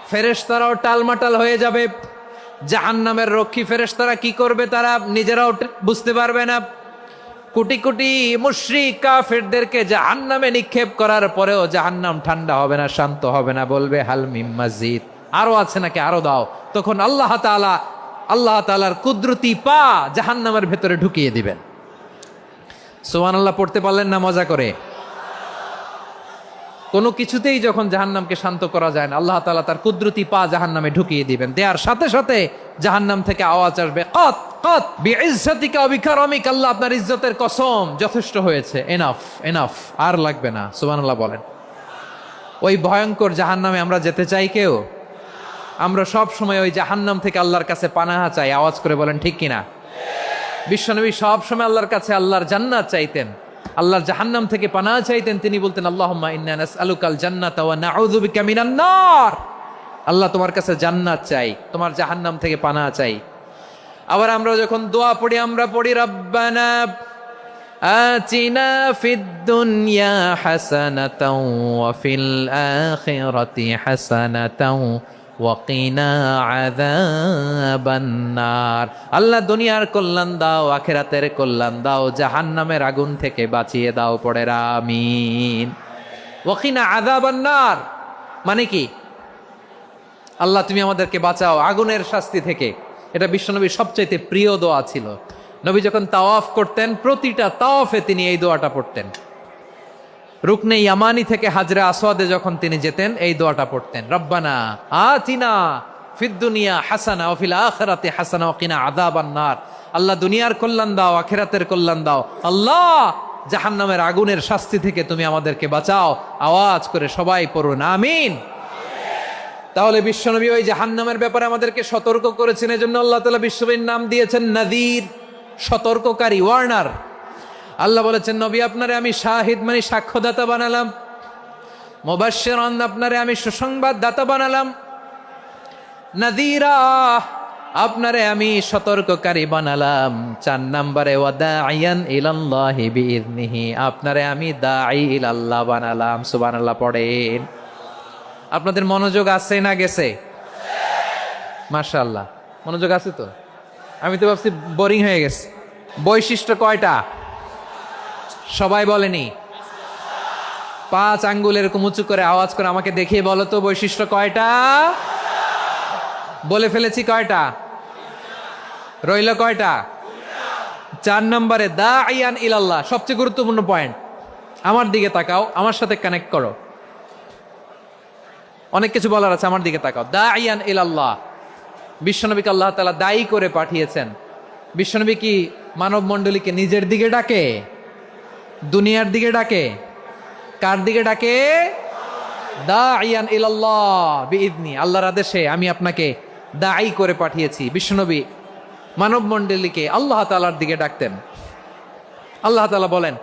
ফেরেশতারাও টালমাটাল হয়ে যাবে। জাহান্নামের রক্ষী ফেরেশতারা কি করবে তারা নিজেরাও বুঝতে পারবে না। কোটি কোটি মুশরিক কাফেরদেরকে জাহান্নামে নিক্ষেপ করার পরেও জাহান্নাম ঠান্ডা হবে না, শান্ত হবে না, বলবে হাল মিম মাজিদ, আরো আছে নাকি, আরো দাও। তখন আল্লাহ তাআলার কুদরতি পা জাহান্নামের ভেতরে ঢুকিয়ে দিবেন। সুবহানাল্লাহ পড়তে পারলেন না মজা করে? কোনো কিছুতেই যখন জাহান্নামকে শান্ত করা যায় না, আল্লাহ তাআলা তার কুদরতি পা জাহান্নামে ঢুকিয়ে দিবেন। দেওয়ার সাথে সাথে জাহান্নাম থেকে আওয়াজ আসবে, কত কত বিইজ্জাতিকা ওয়া বিকারামিকা, আল্লাহ আপনার ইজ্জতের কসম, যথেষ্ট হয়েছে, এনাফ এনাফ, আর লাগবে না। সুবহানাল্লাহ বলেন। ওই ভয়ঙ্কর জাহান্নামে আমরা যেতে চাই কেউ? আমরা সব সময় ওই জাহান্নাম থেকে আল্লাহর কাছে পানাহা চাই। আওয়াজ করে বলেন ঠিক কিনা? বিশ্বনবী সব সময় আল্লাহর কাছে আল্লাহর জান্নাত চাইতেন, আল্লাহর জাহান্নাম থেকে পানাহা চাইতেন। তিনি বলতেন আল্লাহুম্মা ইন্না নাসআলুকাল জান্নাতা ওয়া নাউযু বিকা মিনান নার। আল্লাহ তোমার কাছে জান্নাত চাই, তোমার জাহান্নাম থেকে পানাহা চাই। আবার আমরা যখন দোয়া পড়ি, আমরা পড়ি রব্বানা আতিনা ফিদ দুনিয়া হাসানাতাও ওয়া ফিল আখিরাতি হাসানাতাও ওয়া কিনা আযাবান নার। আল্লাহ দুনিয়ার কল্যাণ দাও, আখিরাতের কল্যাণ দাও, জাহান্নামের আগুন থেকে বাঁচিয়ে দাও। পড়ে আমিন। ওয়া কিনা আযাবান নার মানে কি? আল্লাহ তুমি আমাদেরকে বাঁচাও আগুনের শাস্তি থেকে। এটা বিশ্বনবীর সবচাইতে প্রিয় দোয়া ছিল। নবী যখন তাওয়াফ করতেন, প্রতিটা তাওয়াফে তিনি এই দোয়াটা পড়তেন। রুকনে ইয়ামানি থেকে হাজরে আসওয়াদে যখন তিনি যেতেন, এই দোয়াটা পড়তেন, রব্বানা আতিনা ফিদ দুনিয়া হাসানা ওয়া ফিল আখিরাতি হাসানা ওয়া কিনা আযাবান নার। আল্লাহ দুনিয়ার কল্যাণ দাও, আখিরাতের কল্যাণ দাও। আল্লাহ জাহান্নামের আগুনের শাস্তি থেকে তুমি আমাদেরকে বাঁচাও। আওয়াজ করে সবাই পড়ুন আমিন। তাহলে বিশ্বনবী ওই জাহান্নামের ব্যাপারে আমাদেরকে সতর্ক করেছেন। এজন্য আল্লাহ তাআলা বিশ্বনবীর নাম দিয়েছেন নাযীর, সতর্ককারী, ওয়ার্নার। আল্লাহ বলেছেন নবী আপনারে আমি শাহিদ মানে সাক্ষ্যদাতা বানালাম, মুবাশশিরান আপনারে আমি সুসংবাদ দাতা বানালাম, নাযীরা আপনারে আমি সতর্ককারী বানালাম। 4 নম্বরে ওয়া দাঈয়ান ইলাল্লাহি বিইذনিহি, আপনারে আমি দাঈ ইলাল্লাহ বানালাম। সুবহানাল্লাহ পড়েন। আপনাদের মনোযোগ আছে না গেছে? মাশাআল্লাহ মনোযোগ আছে তো। আমি তো ভাবছি বোরিং হয়ে গেছে। বৈশিষ্ট্য কয়টা সবাই বলেনি? 5 আঙ্গুল এরকম উঁচু করে আওয়াজ করে আমাকে দেখিয়ে বলো তো বৈশিষ্ট্য কয়টা? বলে ফেলেছি কয়টা? রইল কয়টা? 4 নম্বরে দাঈয়ান ইলাল্লাহ, সবচেয়ে গুরুত্বপূর্ণ পয়েন্ট। আমার দিকে তাকাও, আমার সাথে কানেক্ট করো। অনেক কিছু বলার আছে, আমার দিকে তাকাও। দাঈয়ান ইলাল্লাহ, বিশ্বনবীকে আল্লাহ তাআলা দায়ী করে পাঠিয়েছেন। বিশ্বনবী কি মানব মণ্ডলীকে নিজের দিকে ডাকে? দুনিয়ার দিকে ডাকে? কার দিকে ডাকে? দাঈয়ান ইলাল্লাহ বিইذনি, আল্লাহর আদেশে আমি আপনাকে দায়ী করে পাঠিয়েছি। বিশ্বনবী মানব মণ্ডলীকে আল্লাহ তাআলার দিকে ডাকতেন। আল্লাহ তাআলা বলেন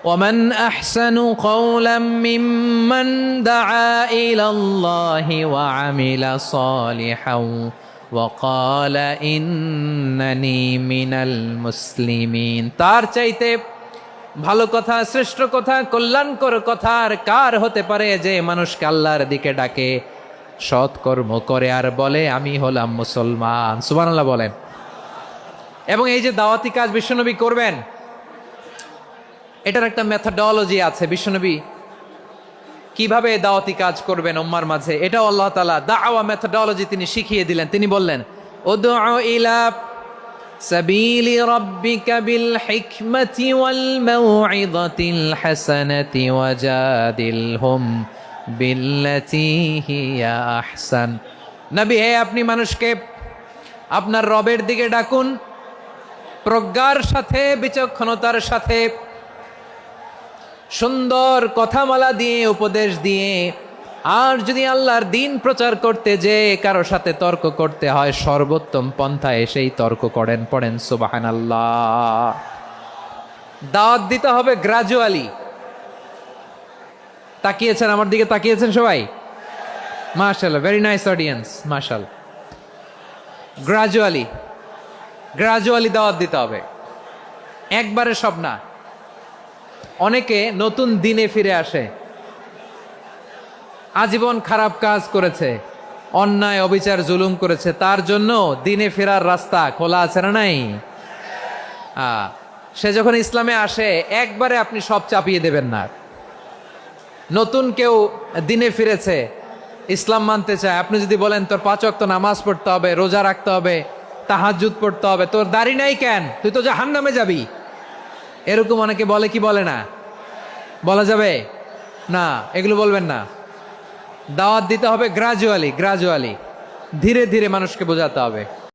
ومن أحسن قولا ممن دعا إلى الله وعمل صالحا وقال إنني من المسلمين। তার চাইতে ভালো কথা, শ্রেষ্ঠ কথা, কল্যাণকর কথা আর কার হতে পারে যে মানুষকে আল্লাহর দিকে ডাকে, সৎকর্ম করে আর বলে আমি হলাম মুসলমান। সুবহানাল্লাহ বলেন। এবং এই যে দাওয়াতি কাজ বিশ্বনবী করবেন, এটার একটা মেথডোলজি আছে। বিশ্বনবী কিভাবে দাওয়াতি কাজ করবেন উম্মার মাঝে, এটাও আল্লাহ তাআলা দাওয়া মেথডোলজি তিনি শিখিয়ে দিলেন। তিনি বললেন উদউ ইলা সাবিলি রাব্বিকা বিল হিকমাতি ওয়াল মাউইযাতিল হাসানাতি ওয়াজাদিলহুম বিল্লাতী হিয়া আহসান। নবী হে, আপনি মানুষকে আপনার রবের দিকে ডাকুন প্রজ্ঞার সাথে, বিচক্ষণতার সাথে, সুন্দর কথামালা দিয়ে, উপদেশ দিয়ে, আর যদি আল্লাহর দিন প্রচার করতে যে কারো সাথে তর্ক করতে হয়, সর্বোত্তম পন্থায় সেই তর্ক করেন, পড়েন সুবহানাল্লাহ। দাওয়াত দিতে হবে গ্রাজুয়ালি। তাকিয়েছেন আমার দিকে, তাকিয়েছেন সবাই? মাশাআল্লাহ, ভেরি নাইস অডিয়েন্স, মাশাআল্লাহ। গ্রাজুয়ালি গ্রাজুয়ালি দাওয়াত দিতে হবে, একবারে সব না। অনেকে নতুন দিনে ফিরে আসে, আজীবন খারাপ কাজ করেছে, অন্যায় অবিচার জুলুম করেছে, তার জন্য দিনে ফেরার রাস্তা খোলা আছে না নাই? সে যখন ইসলামে আসে একবারে আপনি সব চাপিয়ে দেবেন না। নতুন কেউ দিনে ফিরেছে, ইসলাম মানতে চায়, আপনি যদি বলেন তোর 5 ওয়াক্ত নামাজ পড়তে হবে, রোজা রাখতে হবে, তাহাজ্জুদ পড়তে হবে, তোর দাড়ি নাই কেন, তুই তো জাহান্নামে যাবি, এরকম অনেকে বলে কি বলে না? বলা যাবে না, এগুলো বলবেন না। দাওয়াত দিতে হবে গ্রাজুয়ালি, ধীরে ধীরে মানুষকে বোঝাতে হবে।